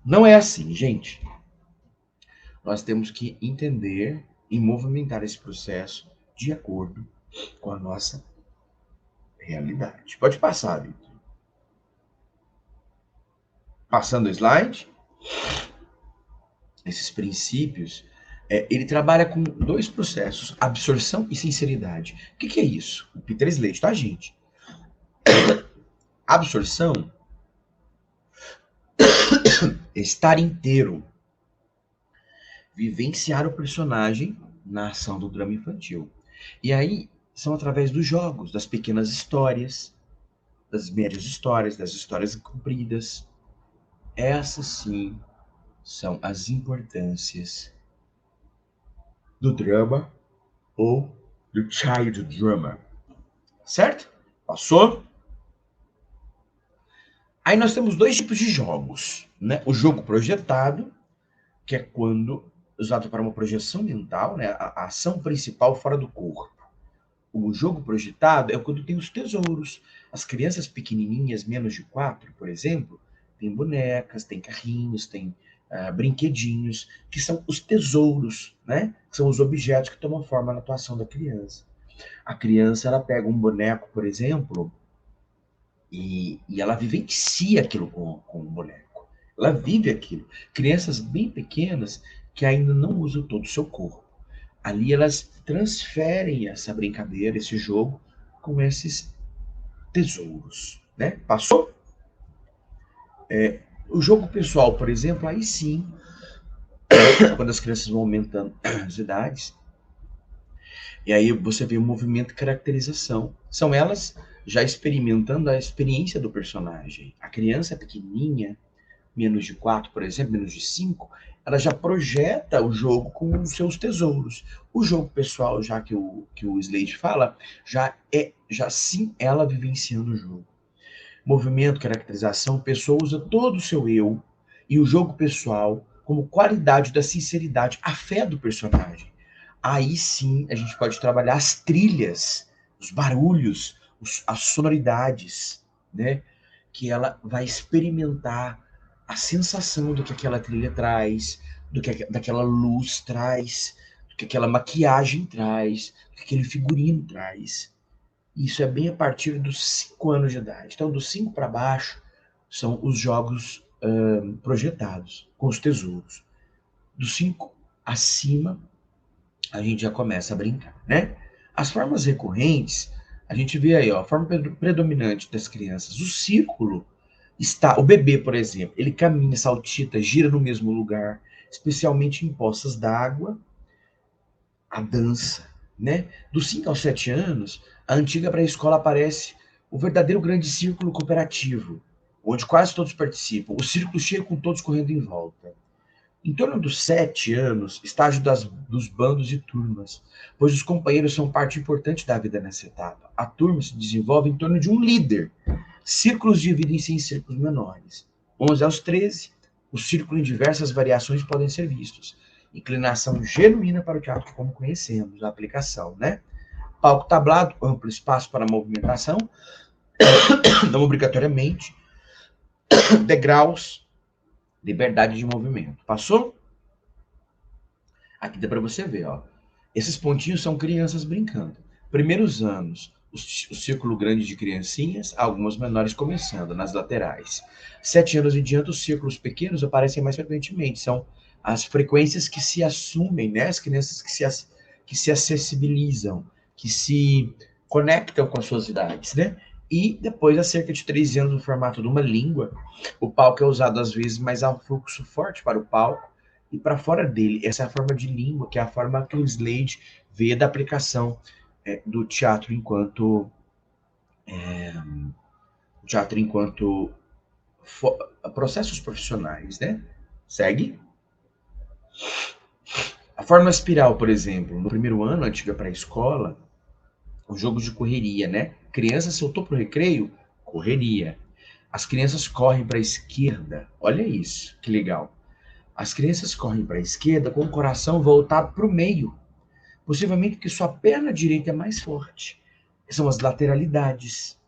Não é assim, gente. Nós temos que entender e movimentar esse processo de acordo com a nossa realidade. Pode passar, Vitor. Passando o slide. Esses princípios, ele trabalha com dois processos, absorção e sinceridade. O que é isso? O Peter Slade, tá, gente? Absorção é estar inteiro, vivenciar o personagem na ação do drama infantil. E aí são através dos jogos, das pequenas histórias, das médias histórias, das histórias compridas. Essas sim são as importâncias do drama ou do child drama. Certo? Passou? Aí nós temos dois tipos de jogos, né? O jogo projetado, que é quando usado para uma projeção mental, né? A ação principal fora do corpo. O jogo projetado é quando tem os tesouros. As crianças pequenininhas, menos de 4, por exemplo, tem bonecas, tem carrinhos, tem brinquedinhos, que são os tesouros, né? Que são os objetos que tomam forma na atuação da criança. A criança, ela pega um boneco, por exemplo, e ela vivencia aquilo com o boneco. Ela vive aquilo. Crianças bem pequenas que ainda não usam todo o seu corpo. Ali elas transferem essa brincadeira, esse jogo, com esses tesouros. Né? Passou? O jogo pessoal, por exemplo, aí sim, quando as crianças vão aumentando as idades, e aí você vê o movimento e caracterização. São elas já experimentando a experiência do personagem. A criança pequenininha, menos de 4, por exemplo, menos de 5, ela já projeta o jogo com os seus tesouros. O jogo pessoal, já que o Slade fala, já sim ela vivenciando o jogo. Movimento, caracterização, a pessoa usa todo o seu eu e o jogo pessoal como qualidade da sinceridade, a fé do personagem. Aí sim a gente pode trabalhar as trilhas, os barulhos, as sonoridades, né? Que ela vai experimentar a sensação do que aquela trilha traz, daquela luz traz, do que aquela maquiagem traz, do que aquele figurino traz. Isso é bem a partir dos 5 anos de idade. Então, dos 5 para baixo, são os jogos projetados, com os tesouros. Dos 5 acima, a gente já começa a brincar, né? As formas recorrentes, a gente vê aí, ó, a forma predominante das crianças. O círculo está, o bebê, por exemplo, ele caminha, saltita, gira no mesmo lugar, especialmente em poças d'água, a dança, né? Dos 5 aos 7 anos, a antiga pré-escola aparece o verdadeiro grande círculo cooperativo, onde quase todos participam, o círculo cheio com todos correndo em volta. Em torno dos 7 anos, estágio dos bandos e turmas, pois os companheiros são parte importante da vida nessa etapa. A turma se desenvolve em torno de um líder. Círculos dividem-se em círculos menores. 11 aos 13, o círculo em diversas variações podem ser vistos. Inclinação genuína para o teatro como conhecemos, a aplicação, né? Palco tablado, amplo espaço para movimentação, não obrigatoriamente. Degraus, liberdade de movimento. Passou? Aqui dá para você ver, ó. Esses pontinhos são crianças brincando. Primeiros anos, o círculo grande de criancinhas, algumas menores começando nas laterais. 7 anos em diante, os círculos pequenos aparecem mais frequentemente. São as frequências que se assumem, né? As crianças que se acessibilizam, que se conectam com as suas idades, né? E depois, a cerca de 13 anos, no formato de uma língua, o palco é usado às vezes, mas há um fluxo forte para o palco e para fora dele. Essa é a forma de língua, que é a forma que o Slade vê da aplicação do teatro enquanto processos profissionais, né? Segue. A forma espiral, por exemplo, no primeiro ano, antiga pré-escola, os jogos de correria, né? Criança soltou pro recreio, correria. As crianças correm para a esquerda. Olha isso, que legal. As crianças correm para a esquerda com o coração voltado para o meio, possivelmente porque sua perna direita é mais forte. São as lateralidades.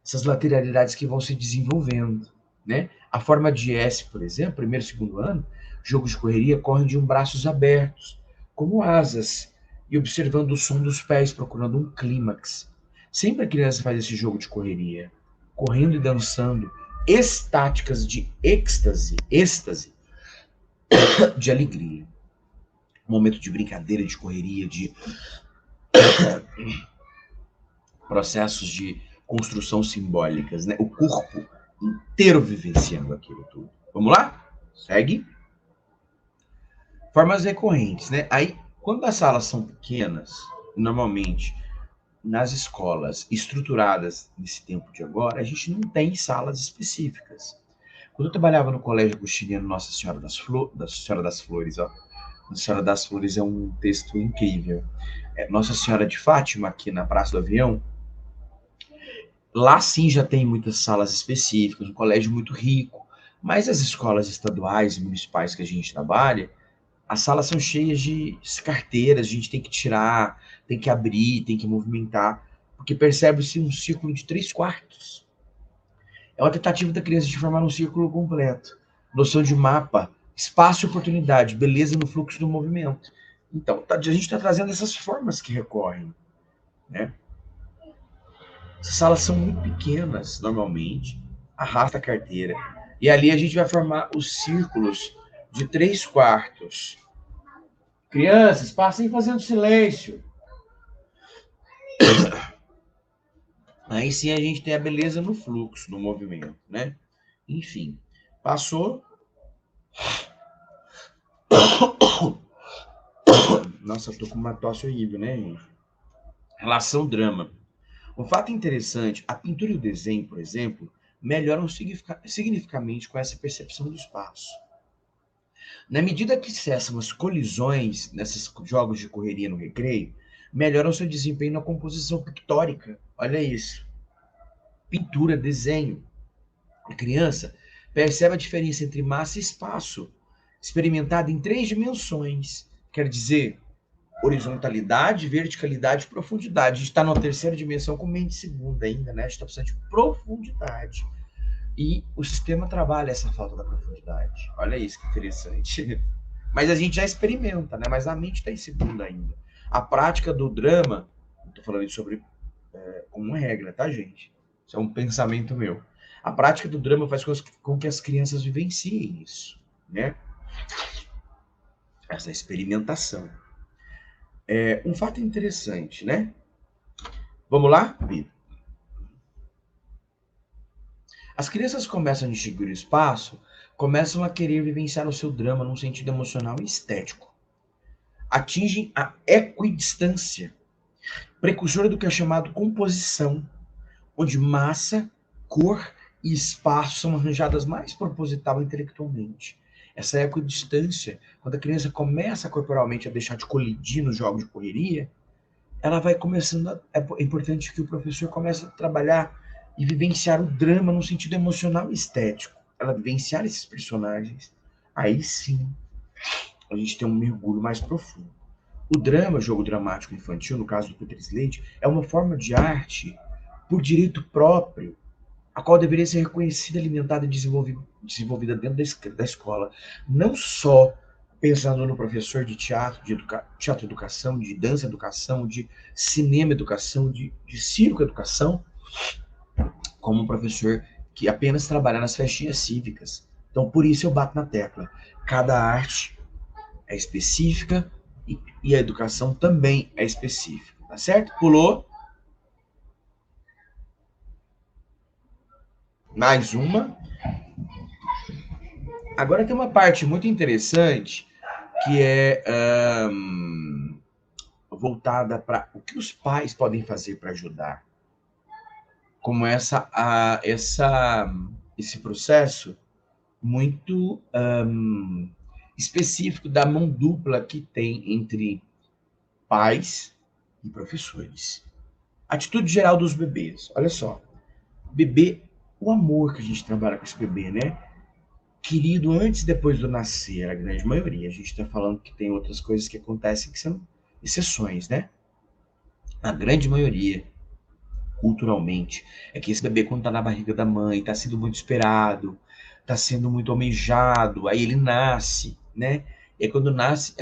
Essas lateralidades que vão se desenvolvendo, né? A forma de S, por exemplo, primeiro e segundo ano, jogos de correria correm de braços abertos, como asas, e observando o som dos pés, procurando um clímax. Sempre a criança faz esse jogo de correria, correndo e dançando, estáticas de êxtase, de alegria. Um momento de brincadeira, de correria, de processos de construção simbólicas, né? O corpo inteiro vivenciando aquilo tudo. Vamos lá? Segue. Formas recorrentes, né? Aí, quando as salas são pequenas, normalmente nas escolas estruturadas nesse tempo de agora, a gente não tem salas específicas. Quando eu trabalhava no Colégio Agostiniano Nossa Senhora das Flores, ó. Nossa Senhora das Flores é um texto incrível. Nossa Senhora de Fátima, aqui na Praça do Avião, lá sim já tem muitas salas específicas, um colégio muito rico, mas as escolas estaduais e municipais que a gente trabalha, as salas são cheias de carteiras, a gente tem que tirar, tem que abrir, tem que movimentar, porque percebe-se um círculo de 3/4. É uma tentativa da criança de formar um círculo completo. Noção de mapa, espaço e oportunidade, beleza no fluxo do movimento. Então, a gente está trazendo essas formas que recorrem, né? Essas salas são muito pequenas, normalmente, arrasta a carteira. E ali a gente vai formar os círculos de 3/4. Crianças, passem fazendo silêncio. Aí sim a gente tem a beleza no fluxo, no movimento, né? Enfim, passou. Nossa, eu tô com uma tosse horrível, né, gente? Relação drama. Um fato interessante, a pintura e o desenho, por exemplo, melhoram significativamente com essa percepção do espaço. Na medida que cessam as colisões nesses jogos de correria no recreio, melhoram seu desempenho na composição pictórica. Olha isso. Pintura, desenho. A criança percebe a diferença entre massa e espaço, experimentada em 3 dimensões. Quer dizer, horizontalidade, verticalidade e profundidade. A gente está numa terceira dimensão com mente segunda ainda, né? A gente está precisando de profundidade. E o sistema trabalha essa falta da profundidade. Olha isso que interessante. Mas a gente já experimenta, né? Mas a mente está em segunda ainda. A prática do drama, estou falando isso sobre como uma regra, tá, gente? Isso é um pensamento meu. A prática do drama faz com que as crianças vivenciem isso, né? Essa experimentação. Um fato interessante, né? Vamos lá, Vitor? As crianças começam a distinguir o espaço, começam a querer vivenciar o seu drama num sentido emocional e estético. Atingem a equidistância, precursora do que é chamado composição, onde massa, cor e espaço são arranjadas mais proposital intelectualmente. Essa equidistância, quando a criança começa corporalmente a deixar de colidir nos jogos de correria, ela vai começando é importante que o professor comece a trabalhar e vivenciar o drama no sentido emocional e estético. Ela vivenciar esses personagens. Aí sim, a gente tem um mergulho mais profundo. O drama, jogo dramático infantil, no caso do Peter Slade, é uma forma de arte por direito próprio, a qual deveria ser reconhecida, alimentada e desenvolvida dentro da escola. Não só pensando no professor de teatro, teatro educação, de dança educação, de cinema educação, de circo educação, como um professor que apenas trabalha nas festinhas cívicas. Então, por isso eu bato na tecla. Cada arte é específica e a educação também é específica. Tá certo? Pulou. Mais uma. Agora tem uma parte muito interessante que é voltada para o que os pais podem fazer para ajudar. Como esse processo muito específico da mão dupla que tem entre pais e professores. Atitude geral dos bebês. Olha só. Bebê, o amor que a gente trabalha com esse bebê, né? Querido antes e depois do nascer, a grande maioria. A gente está falando que tem outras coisas que acontecem que são exceções, né? A grande maioria, culturalmente, é que esse bebê, quando está na barriga da mãe, está sendo muito esperado, está sendo muito almejado, aí ele nasce, né? E aí, quando nasce,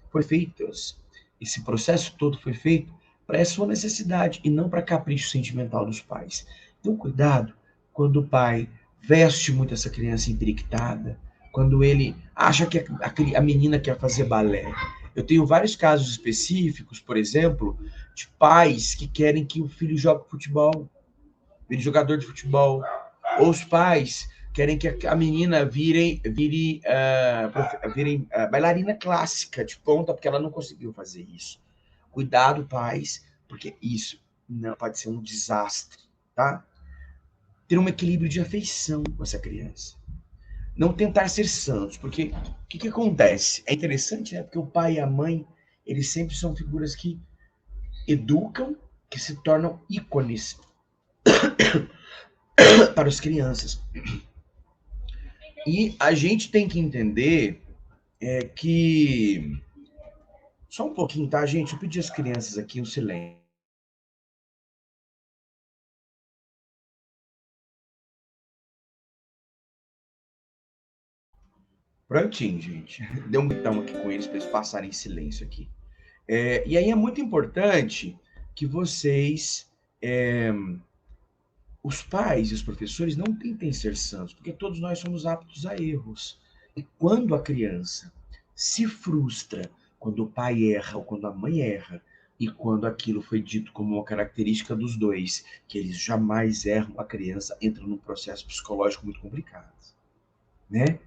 foi feitas. Esse processo todo foi feito para a sua necessidade e não para capricho sentimental dos pais. Então, cuidado quando o pai veste muito essa criança empiriquitada, quando ele acha que a menina quer fazer balé. Eu tenho vários casos específicos, por exemplo, de pais que querem que o filho jogue futebol, vire jogador de futebol, ou os pais querem que a menina vire bailarina clássica de ponta, porque ela não conseguiu fazer isso. Cuidado, pais, porque isso não pode ser um desastre, tá? Ter um equilíbrio de afeição com essa criança. Não tentar ser santos, porque o que acontece? É interessante, né? Porque o pai e a mãe, eles sempre são figuras que educam, que se tornam ícones para as crianças. E a gente tem que entender que. Só um pouquinho, tá, gente? Eu pedi às crianças aqui um silêncio. Prontinho, gente. Deu um botão aqui com eles para eles passarem em silêncio aqui. E aí é muito importante que vocês. Os pais e os professores não tentem ser santos, porque todos nós somos aptos a erros. E quando a criança se frustra, quando o pai erra ou quando a mãe erra, e quando aquilo foi dito como uma característica dos dois, que eles jamais erram, a criança entra num processo psicológico muito complicado, né?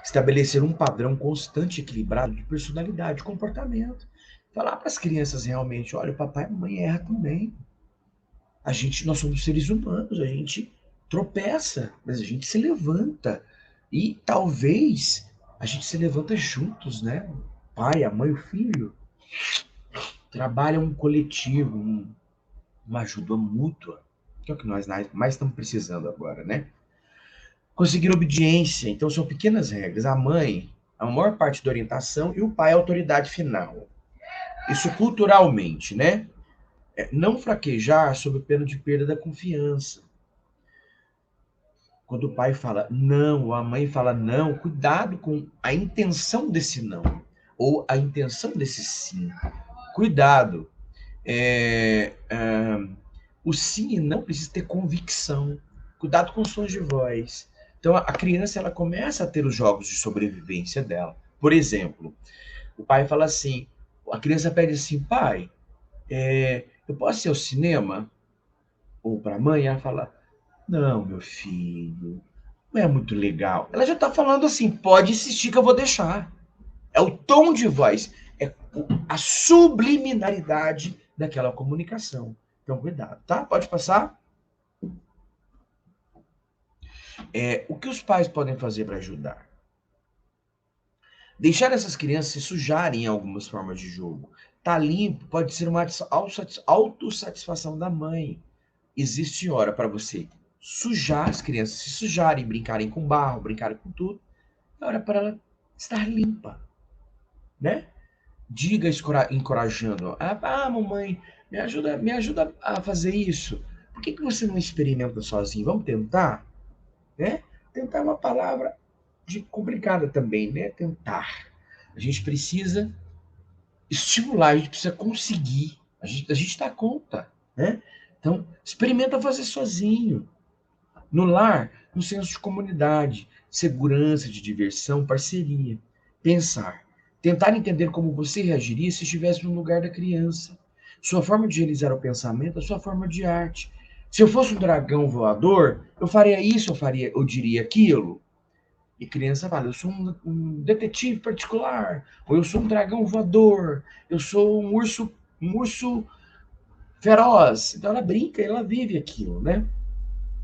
Estabelecer um padrão constante e equilibrado de personalidade, de comportamento. Falar para as crianças realmente, olha, o papai e a mamãe erram também. Nós somos seres humanos, a gente tropeça, mas a gente se levanta. E talvez a gente se levanta juntos, né? O pai, a mãe, o filho. Trabalha um coletivo, uma ajuda mútua, que é o que nós mais estamos precisando agora, né? Conseguir obediência, então são pequenas regras. A mãe, a maior parte da orientação, e o pai, a autoridade final. Isso culturalmente, né? Não fraquejar sob pena de perda da confiança. Quando o pai fala não, ou a mãe fala não, cuidado com a intenção desse não, ou a intenção desse sim. Cuidado. O sim e não precisa ter convicção. Cuidado com os sons de voz. Então, a criança ela começa a ter os jogos de sobrevivência dela. Por exemplo, o pai fala assim, a criança pede assim, pai, eu posso ir ao cinema? Ou para a mãe, ela fala, não, meu filho, não é muito legal. Ela já está falando assim, pode insistir que eu vou deixar. É o tom de voz, é a subliminaridade daquela comunicação. Então, cuidado, tá? Pode passar? O que os pais podem fazer para ajudar? Deixar essas crianças se sujarem em algumas formas de jogo. Tá limpo pode ser uma autossatisfação da mãe. Existe hora para você sujar as crianças, se sujarem, brincarem com barro, brincarem com tudo. É hora para ela estar limpa, né? Diga encorajando. Mamãe, me ajuda a fazer isso. Por que você não experimenta sozinho? Vamos tentar? Né? Tentar é uma palavra complicada também, né? Tentar. A gente precisa estimular, a gente precisa conseguir. A gente dá conta, né? Então, experimenta fazer sozinho. No lar, um senso de comunidade, segurança, de diversão, parceria. Pensar. Tentar entender como você reagiria se estivesse no lugar da criança. Sua forma de realizar o pensamento, a sua forma de arte. Se eu fosse um dragão voador, eu faria isso, eu diria aquilo. E criança fala, eu sou um detetive particular, ou eu sou um dragão voador, eu sou um urso feroz. Então ela brinca, ela vive aquilo, né?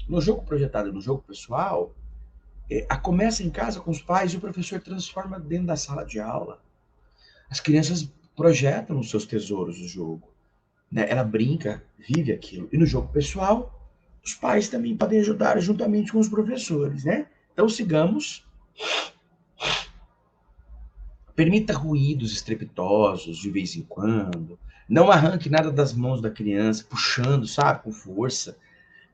No jogo projetado, no jogo pessoal, a começa em casa com os pais e o professor transforma dentro da sala de aula. As crianças projetam os seus tesouros no jogo, né? Ela brinca, vive aquilo. E no jogo pessoal, os pais também podem ajudar juntamente com os professores, né? Então sigamos. Permita ruídos estrepitosos de vez em quando. Não arranque nada das mãos da criança, puxando, sabe, com força.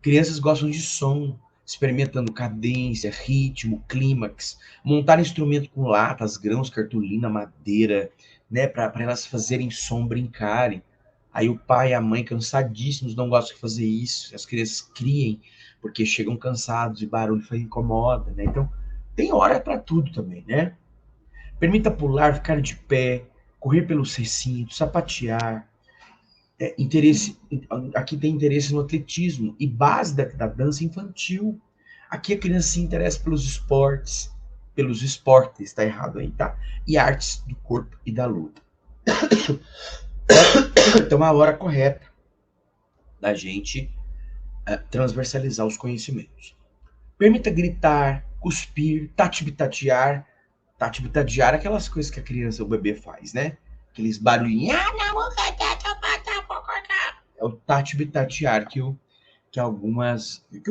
Crianças gostam de som, experimentando cadência, ritmo, clímax, montar instrumento com latas, grãos, cartolina, madeira, né, para elas fazerem som, brincarem. Aí o pai e a mãe, cansadíssimos, não gostam de fazer isso. As crianças criem, porque chegam cansados e barulho incomoda, né? Então, tem hora para tudo também, né? Permita pular, ficar de pé, correr pelos recintos, sapatear. Interesse, aqui tem interesse no atletismo e base da dança infantil. Aqui a criança se interessa pelos esportes, tá errado aí, tá? E artes do corpo e da luta. Então é a hora correta da gente transversalizar os conhecimentos. Permita gritar, cuspir, tatibitatear. Tatibitatear é aquelas coisas que a criança, o bebê faz, né? Aqueles barulhinhos. É o tatibitatear que o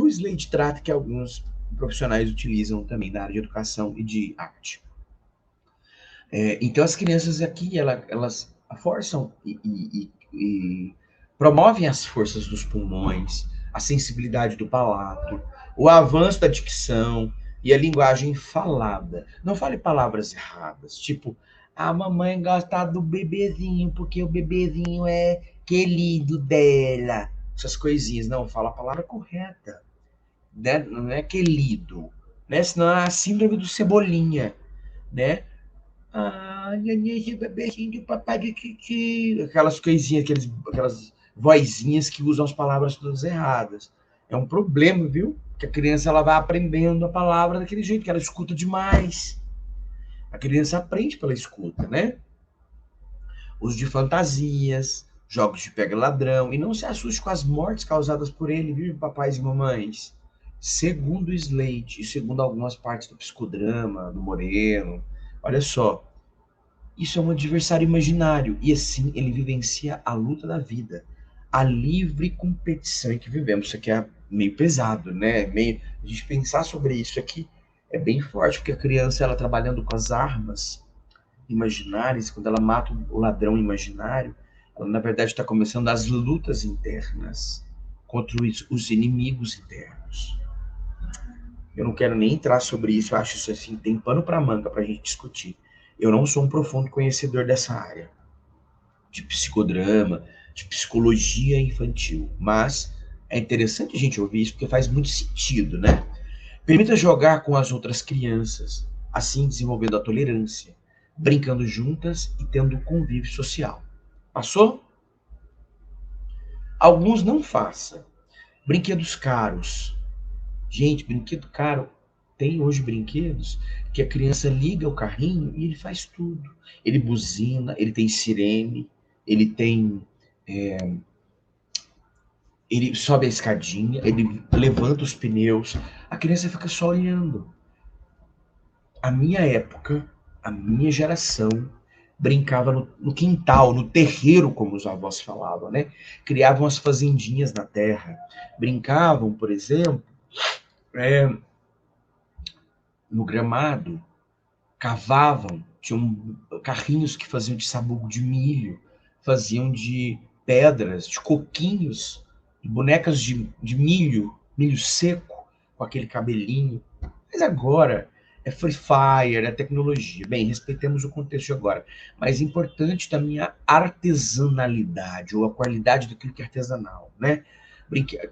Slade trata, que alguns profissionais utilizam também na área de educação e de arte. Então as crianças aqui, elas forçam e promovem as forças dos pulmões, a sensibilidade do palato, o avanço da dicção e a linguagem falada. Não fale palavras erradas, tipo, a mamãe gosta do bebezinho, porque o bebezinho é querido dela. Essas coisinhas, não, fala a palavra correta, né? Não é querido, né? Senão é a síndrome do cebolinha, né? Neném, bebezinho de papai de titi. Aquelas coisinhas, aquelas vozinhas que usam as palavras todas erradas. É um problema, viu? Que a criança ela vai aprendendo a palavra daquele jeito, que ela escuta demais. A criança aprende pela escuta, né? Uso de fantasias, jogos de pega-ladrão. E não se assuste com as mortes causadas por ele, viu, papais e mamães? Segundo o Slate, e segundo algumas partes do psicodrama, do Moreno, olha só, isso é um adversário imaginário, e assim ele vivencia a luta da vida, a livre competição em que vivemos. Isso aqui é meio pesado, né? A gente pensar sobre isso aqui é bem forte, porque a criança, ela trabalhando com as armas imaginárias, quando ela mata o ladrão imaginário, ela na verdade está começando as lutas internas contra os inimigos internos. Eu não quero nem entrar sobre isso, eu acho isso assim, tem pano para manga para a gente discutir. Eu não sou um profundo conhecedor dessa área de psicodrama, de psicologia infantil, mas é interessante a gente ouvir isso porque faz muito sentido, né? Permita jogar com as outras crianças, assim desenvolvendo a tolerância, brincando juntas e tendo convívio social. Passou? Alguns não façam. Brinquedos caros. Gente, brinquedo caro. Tem hoje brinquedos que a criança liga o carrinho e ele faz tudo. Ele buzina, ele tem sirene, ele tem. Ele sobe a escadinha, ele levanta os pneus. A criança fica só olhando. A minha época, A minha geração brincava no quintal, no terreiro, como os avós falavam, né? Criavam as fazendinhas na terra. Brincavam, por exemplo, no gramado, cavavam, tinham carrinhos que faziam de sabugo de milho, faziam de pedras, de coquinhos, de bonecas de milho seco, com aquele cabelinho. Mas agora é Free Fire, é tecnologia. Bem, respeitemos o contexto de agora. Mas é importante também a artesanalidade, ou a qualidade daquilo que é artesanal, né?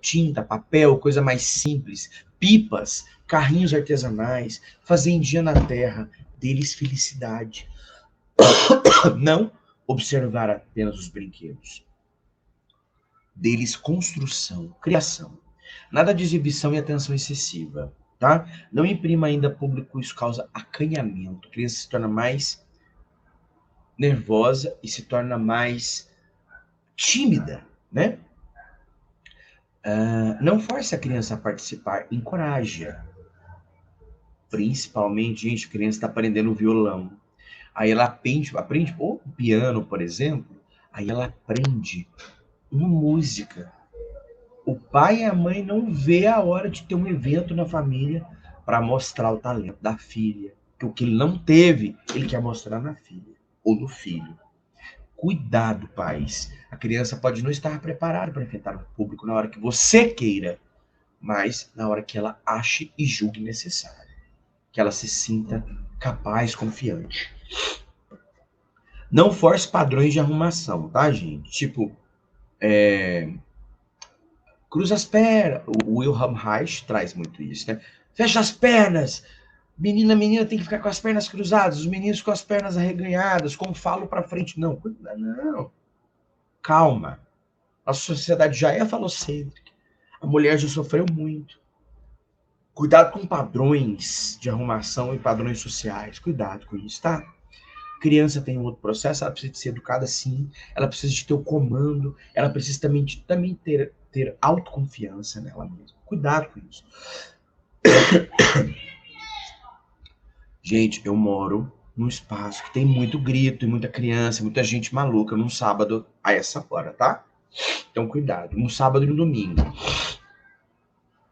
Tinta, papel, coisa mais simples, pipas, carrinhos artesanais, fazendinha na terra, deles felicidade. Não observar apenas os brinquedos. Deles construção, criação. Nada de exibição e atenção excessiva, tá? Não imprima ainda público, isso causa acanhamento. A criança se torna mais nervosa e se torna mais tímida, né? Não force a criança a participar, encoraje-a. Principalmente, gente, a criança está aprendendo violão. Aí ela aprende ou piano, por exemplo, aí ela aprende uma música. O pai e a mãe não vê a hora de ter um evento na família para mostrar o talento da filha. Porque o que ele não teve, ele quer mostrar na filha ou no filho. Cuidado, pais. A criança pode não estar preparada para enfrentar o público na hora que você queira, mas na hora que ela ache e julgue necessário. Que ela se sinta capaz, confiante. Não force padrões de arrumação, tá, gente? Tipo, cruza as pernas. O Wilhelm Reich traz muito isso, né? Fecha as pernas. Menina tem que ficar com as pernas cruzadas. Os meninos com as pernas arreganhadas, com o falo para frente. Não, não. Calma. A sociedade já é falocêntrica. A mulher já sofreu muito. Cuidado com padrões de arrumação e padrões sociais. Cuidado com isso, tá? Criança tem um outro processo, ela precisa de ser educada sim, ela precisa de ter o comando, ela precisa também ter autoconfiança nela mesma. Cuidado com isso. Gente, eu moro num espaço que tem muito grito e muita criança, muita gente maluca num sábado a essa hora, tá? Então, cuidado. No sábado e no domingo.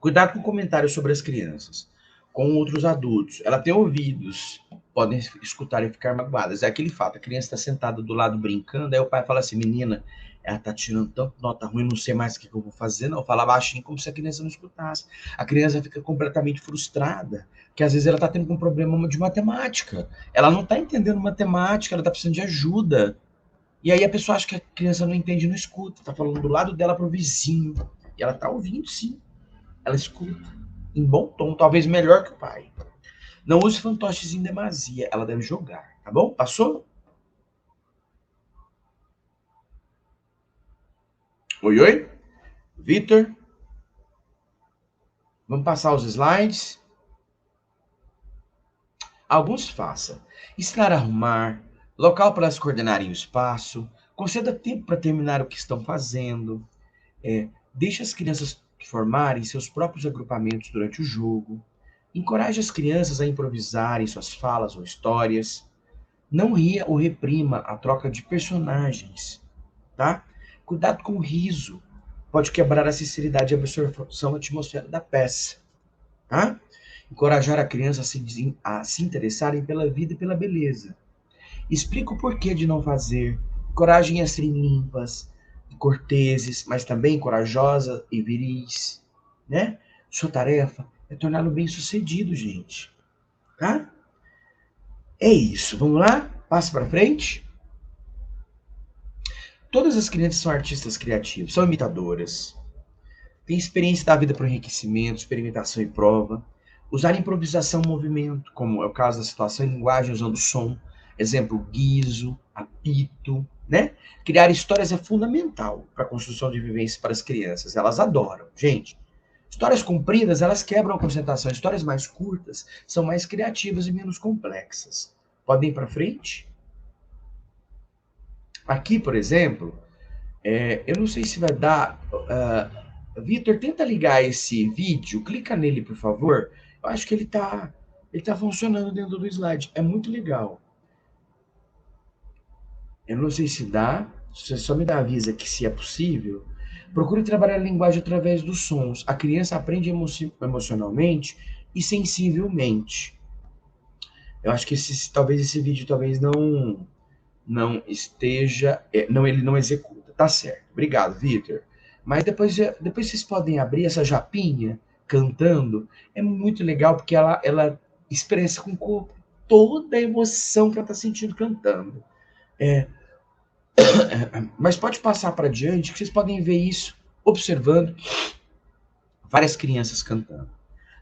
Cuidado com comentários sobre as crianças, com outros adultos. Ela tem ouvidos, podem escutar e ficar magoadas. É aquele fato, a criança está sentada do lado brincando, aí o pai fala assim, menina, ela tá tirando tanto nota ruim, não sei mais o que eu vou fazer, não. Fala baixinho como se a criança não escutasse. A criança fica completamente frustrada, que às vezes ela tá tendo um problema de matemática. Ela não tá entendendo matemática, ela tá precisando de ajuda. E aí a pessoa acha que a criança não entende e não escuta, tá falando do lado dela pro vizinho. E ela tá ouvindo, sim. Ela escuta em bom tom, talvez melhor que o pai. Não use fantoches em demasia, ela deve jogar, tá bom? Passou? Oi, oi? Vitor? Vamos passar os slides? Alguns faça. Ensinar a arrumar, local para elas coordenarem o espaço, conceda tempo para terminar o que estão fazendo, deixe as crianças formarem seus próprios agrupamentos durante o jogo, encoraje as crianças a improvisarem suas falas ou histórias, não ria ou reprima a troca de personagens, tá? Cuidado com o riso, pode quebrar a sinceridade e a absorção da atmosfera da peça, tá? Encorajar a criança a se interessarem pela vida e pela beleza. Explica o porquê de não fazer. Coragem a serem limpas, corteses, mas também corajosas e viris, né? Sua tarefa é torná-lo bem-sucedido, gente. Tá? É isso. Vamos lá? Passa para frente. Todas as crianças são artistas criativos, são imitadoras. Têm experiência da vida para enriquecimento, experimentação e prova. Usar improvisação movimento, como é o caso da situação em linguagem usando som. Exemplo, guiso, apito, né? Criar histórias é fundamental para a construção de vivência para as crianças. Elas adoram. Gente, histórias compridas, elas quebram a concentração. Histórias mais curtas são mais criativas e menos complexas. Podem ir para frente? Aqui, por exemplo, eu não sei se vai dar... Vitor, tenta ligar esse vídeo. Clica nele, por favor. Eu acho que ele tá funcionando dentro do slide. É muito legal. Eu não sei se dá, você só me dá avisa que se é possível. Procure trabalhar a linguagem através dos sons. A criança aprende emocionalmente e sensivelmente. Eu acho que talvez esse vídeo talvez não esteja, não, ele não executa. Tá certo. Obrigado, Vitor. Mas depois vocês podem abrir essa japinha cantando. É muito legal porque ela expressa com o corpo toda a emoção que ela está sentindo cantando. É, mas pode passar para diante que vocês podem ver isso observando várias crianças cantando.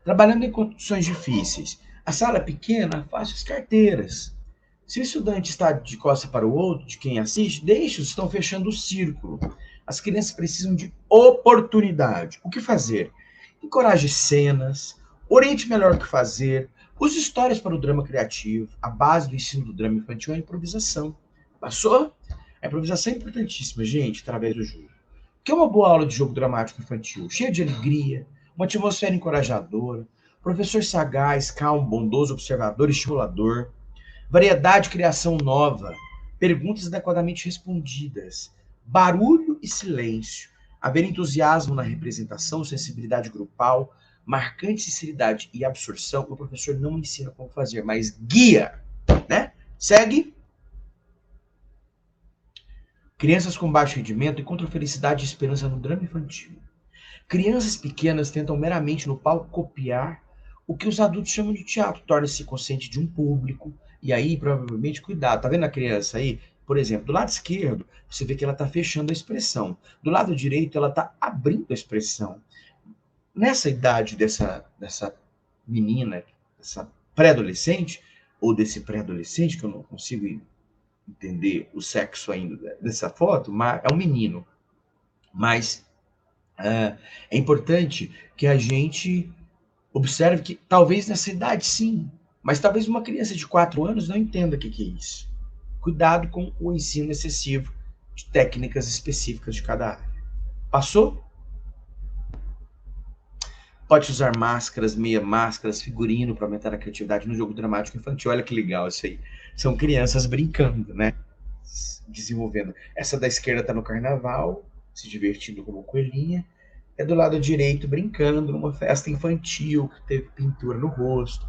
Trabalhando em condições difíceis. A sala é pequena, faça as carteiras. Se o estudante está de costa para o outro, de quem assiste, deixe-os, estão fechando o círculo. As crianças precisam de oportunidade. O que fazer? Encoraje cenas, oriente melhor o que fazer, use histórias para o drama criativo. A base do ensino do drama infantil é a improvisação. Passou? A improvisação é importantíssima, gente, através do jogo. O que é uma boa aula de jogo dramático infantil? Cheia de alegria, uma atmosfera encorajadora, professor sagaz, calmo, bondoso, observador, estimulador, variedade e criação nova, perguntas adequadamente respondidas, barulho e silêncio, haver entusiasmo na representação, sensibilidade grupal, marcante sinceridade e absorção. O professor não ensina como fazer, mas guia, né? Segue. Crianças com baixo rendimento encontram felicidade e esperança no drama infantil. Crianças pequenas tentam meramente no palco copiar o que os adultos chamam de teatro, torna-se consciente de um público, e aí provavelmente, cuidado, tá vendo a criança aí? Por exemplo, do lado esquerdo, você vê que ela está fechando a expressão. Do lado direito, ela está abrindo a expressão. Nessa idade dessa menina, dessa pré-adolescente, ou desse pré-adolescente, que eu não consigo entender o sexo ainda dessa foto, mas é um menino. Mas é importante que a gente observe que talvez nessa idade sim, mas talvez uma criança de 4 anos não entenda o que é isso. Cuidado com o ensino excessivo de técnicas específicas de cada área. Passou? Pode usar máscaras, meia máscaras, figurino para aumentar a criatividade no jogo dramático infantil. Olha que legal isso aí. São crianças brincando, né? Desenvolvendo. Essa da esquerda está no carnaval, se divertindo como coelhinha. É do lado direito brincando numa festa infantil que teve pintura no rosto,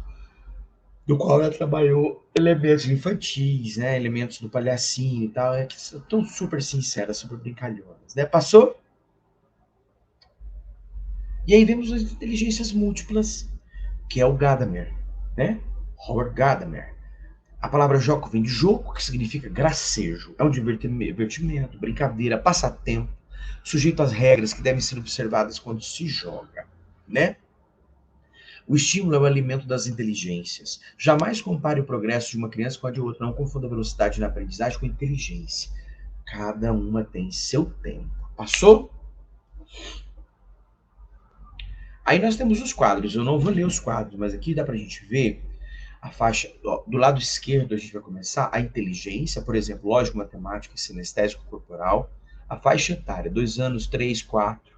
do qual ela trabalhou elementos infantis, né? Elementos do palhacinho e tal, que são tão super sinceras, super brincalhonas, né? Passou? E aí vemos as inteligências múltiplas, que é o Gadamer, né? Howard Gadamer. A palavra jogo vem de jogo, que significa gracejo. É um divertimento, brincadeira, passatempo, sujeito às regras que devem ser observadas quando se joga, né? O estímulo é o alimento das inteligências. Jamais compare o progresso de uma criança com a de outra. Não confunda a velocidade na aprendizagem com a inteligência. Cada uma tem seu tempo. Passou? Aí nós temos os quadros. Eu não vou ler os quadros, mas aqui dá para a gente ver a faixa. Ó, do lado esquerdo a gente vai começar a inteligência, por exemplo, lógico, matemática, sinestésico corporal. A faixa etária, 2 anos, 3, 4.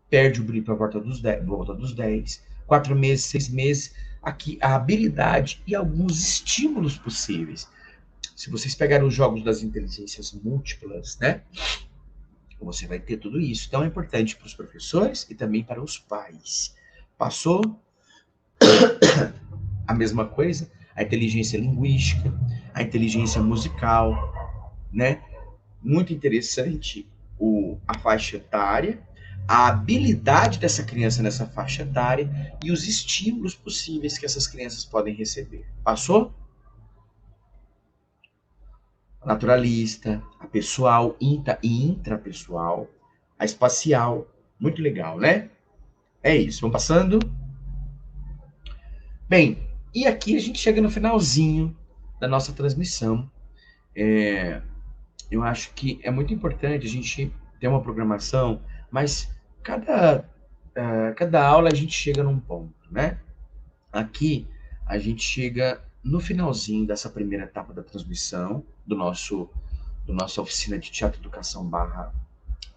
Perde o brilho por volta dos 10. 4 meses, 6 meses. Aqui a habilidade e alguns estímulos possíveis. Se vocês pegarem os jogos das inteligências múltiplas, né? Você vai ter tudo isso. Então é importante para os professores e também para os pais. Passou? A mesma coisa, a inteligência linguística, a inteligência musical, né? Muito interessante a faixa etária, a habilidade dessa criança nessa faixa etária e os estímulos possíveis que essas crianças podem receber. Passou? A naturalista, a pessoal, intra e intrapessoal, a espacial. Muito legal, né? É isso. Vamos passando. Bem, e aqui a gente chega no finalzinho da nossa transmissão. Eu acho que é muito importante a gente ter uma programação, mas cada aula a gente chega num ponto, né? Aqui a gente chega no finalzinho dessa primeira etapa da transmissão do nossa oficina de Teatro Educação barra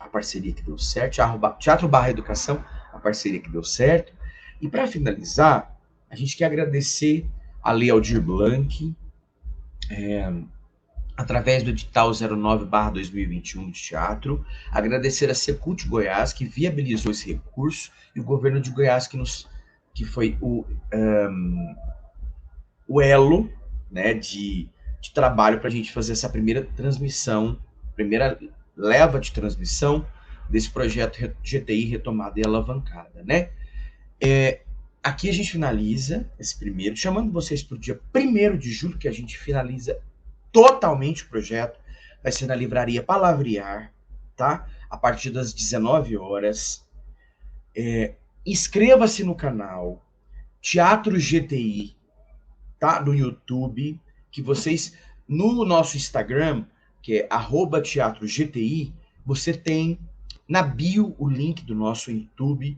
a parceria que deu certo, Teatro barra Educação, a parceria que deu certo. E para finalizar, a gente quer agradecer a Lei Aldir Blanc, através do edital 09/2021 de teatro, agradecer a Secult Goiás, que viabilizou esse recurso, e o governo de Goiás, que foi o elo, né, de trabalho para a gente fazer essa primeira transmissão, primeira leva de transmissão desse projeto GTI Retomada e Alavancada, né? Aqui a gente finaliza esse primeiro, chamando vocês para o dia 1º de julho, que a gente finaliza totalmente o projeto. Vai ser na livraria Palavrear, tá? A partir das 19 horas. Inscreva-se no canal Teatro GTI, tá? No YouTube, que vocês, no nosso Instagram, que é @teatrogti, você tem na bio o link do nosso YouTube.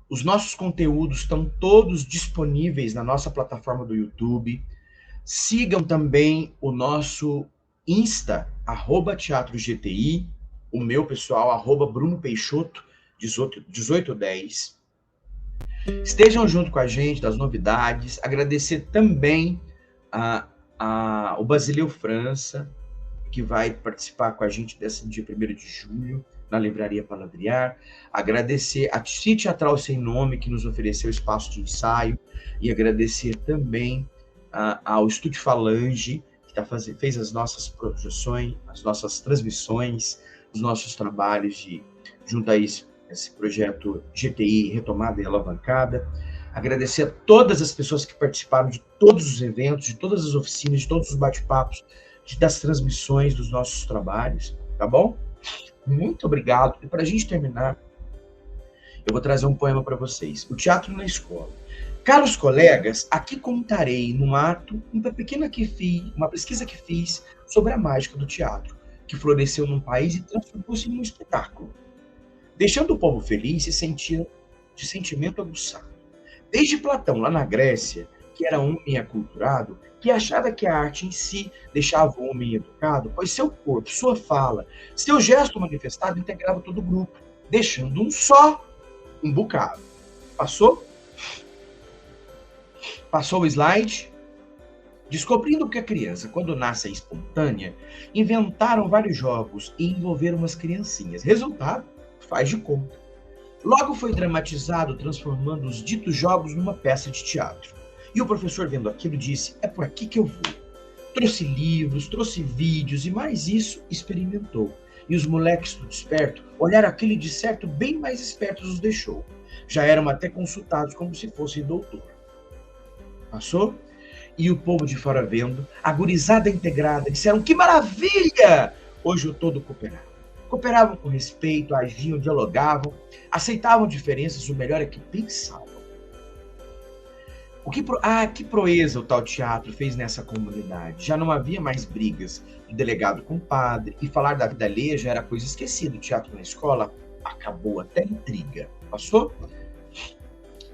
Os nossos conteúdos estão todos disponíveis na nossa plataforma do YouTube. Sigam também o nosso Insta, @teatrogti, o meu pessoal, @Bruno Peixoto, 1810. Estejam junto com a gente das novidades. Agradecer também o Basileu França, que vai participar com a gente desse dia 1º de julho, na Livraria Palavrear. Agradecer a Tite Teatral Sem Nome, que nos ofereceu espaço de ensaio, e agradecer também ao Estúdio Falange, que fez as nossas projeções, as nossas transmissões, os nossos trabalhos junto a esse projeto GTI Retomada e Alavancada. Agradecer a todas as pessoas que participaram de todos os eventos, de todas as oficinas, de todos os bate-papos, das transmissões dos nossos trabalhos, tá bom? Muito obrigado. E para a gente terminar, eu vou trazer um poema para vocês. O Teatro na Escola. Caros colegas, aqui contarei num ato uma pesquisa que fiz sobre a mágica do teatro, que floresceu num país e transformou-se num espetáculo, deixando o povo feliz e de sentimento aguçado. Desde Platão, lá na Grécia, que era homem aculturado, que achava que a arte em si deixava o homem educado, pois seu corpo, sua fala, seu gesto manifestado integrava todo o grupo, deixando um bocado. Passou? Passou o slide? Descobrindo que a criança, quando nasce, é espontânea, inventaram vários jogos e envolveram as criancinhas. Resultado? Faz de conta. Logo foi dramatizado, transformando os ditos jogos numa peça de teatro. E o professor, vendo aquilo, disse: é por aqui que eu vou. Trouxe livros, trouxe vídeos e mais isso experimentou. E os moleques, tudo esperto, olharam aquilo e de certo bem mais espertos os deixou. Já eram até consultados como se fossem doutor. Passou? E o povo de fora vendo, a gurizada integrada, disseram: que maravilha! Hoje o todo cooperava. Cooperavam com respeito, agiam, dialogavam, aceitavam diferenças, o melhor é que pensavam. Que proeza o tal teatro fez nessa comunidade. Já não havia mais brigas do delegado com o padre, e falar da vida alheia já era coisa esquecida. O teatro na escola acabou até intriga. Passou?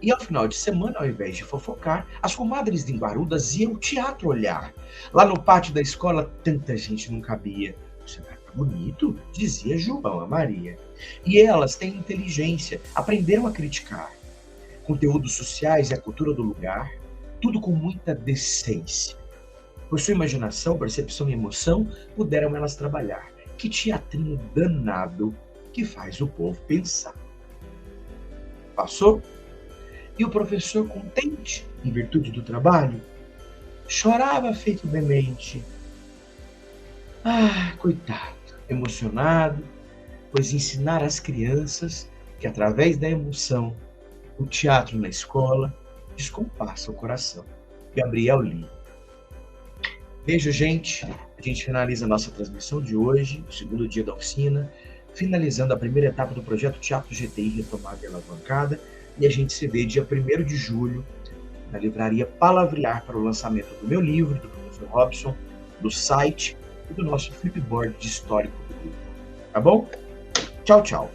E ao final de semana, ao invés de fofocar, as comadres de Guarudas iam ao teatro olhar. Lá no pátio da escola, tanta gente não cabia. O cenário tá bonito, dizia João a Maria. E elas têm inteligência, aprenderam a criticar. Conteúdos sociais e a cultura do lugar, tudo com muita decência. Por sua imaginação, percepção e emoção, puderam elas trabalhar. Que teatrinho danado que faz o povo pensar. Passou? E o professor, contente, em virtude do trabalho, chorava feito demente. Ah, coitado, emocionado, pois ensinar às crianças que, através da emoção, o teatro na escola descompassa o coração. Gabriel Lee. Beijo, gente. A gente finaliza a nossa transmissão de hoje, o segundo dia da oficina, finalizando a primeira etapa do projeto Teatro GTI Retomada e Alavancada. E a gente se vê dia 1º de julho na Livraria Palavrear para o lançamento do meu livro, do professor Robson, do site e do nosso flipboard de histórico do grupo. Tá bom? Tchau, tchau.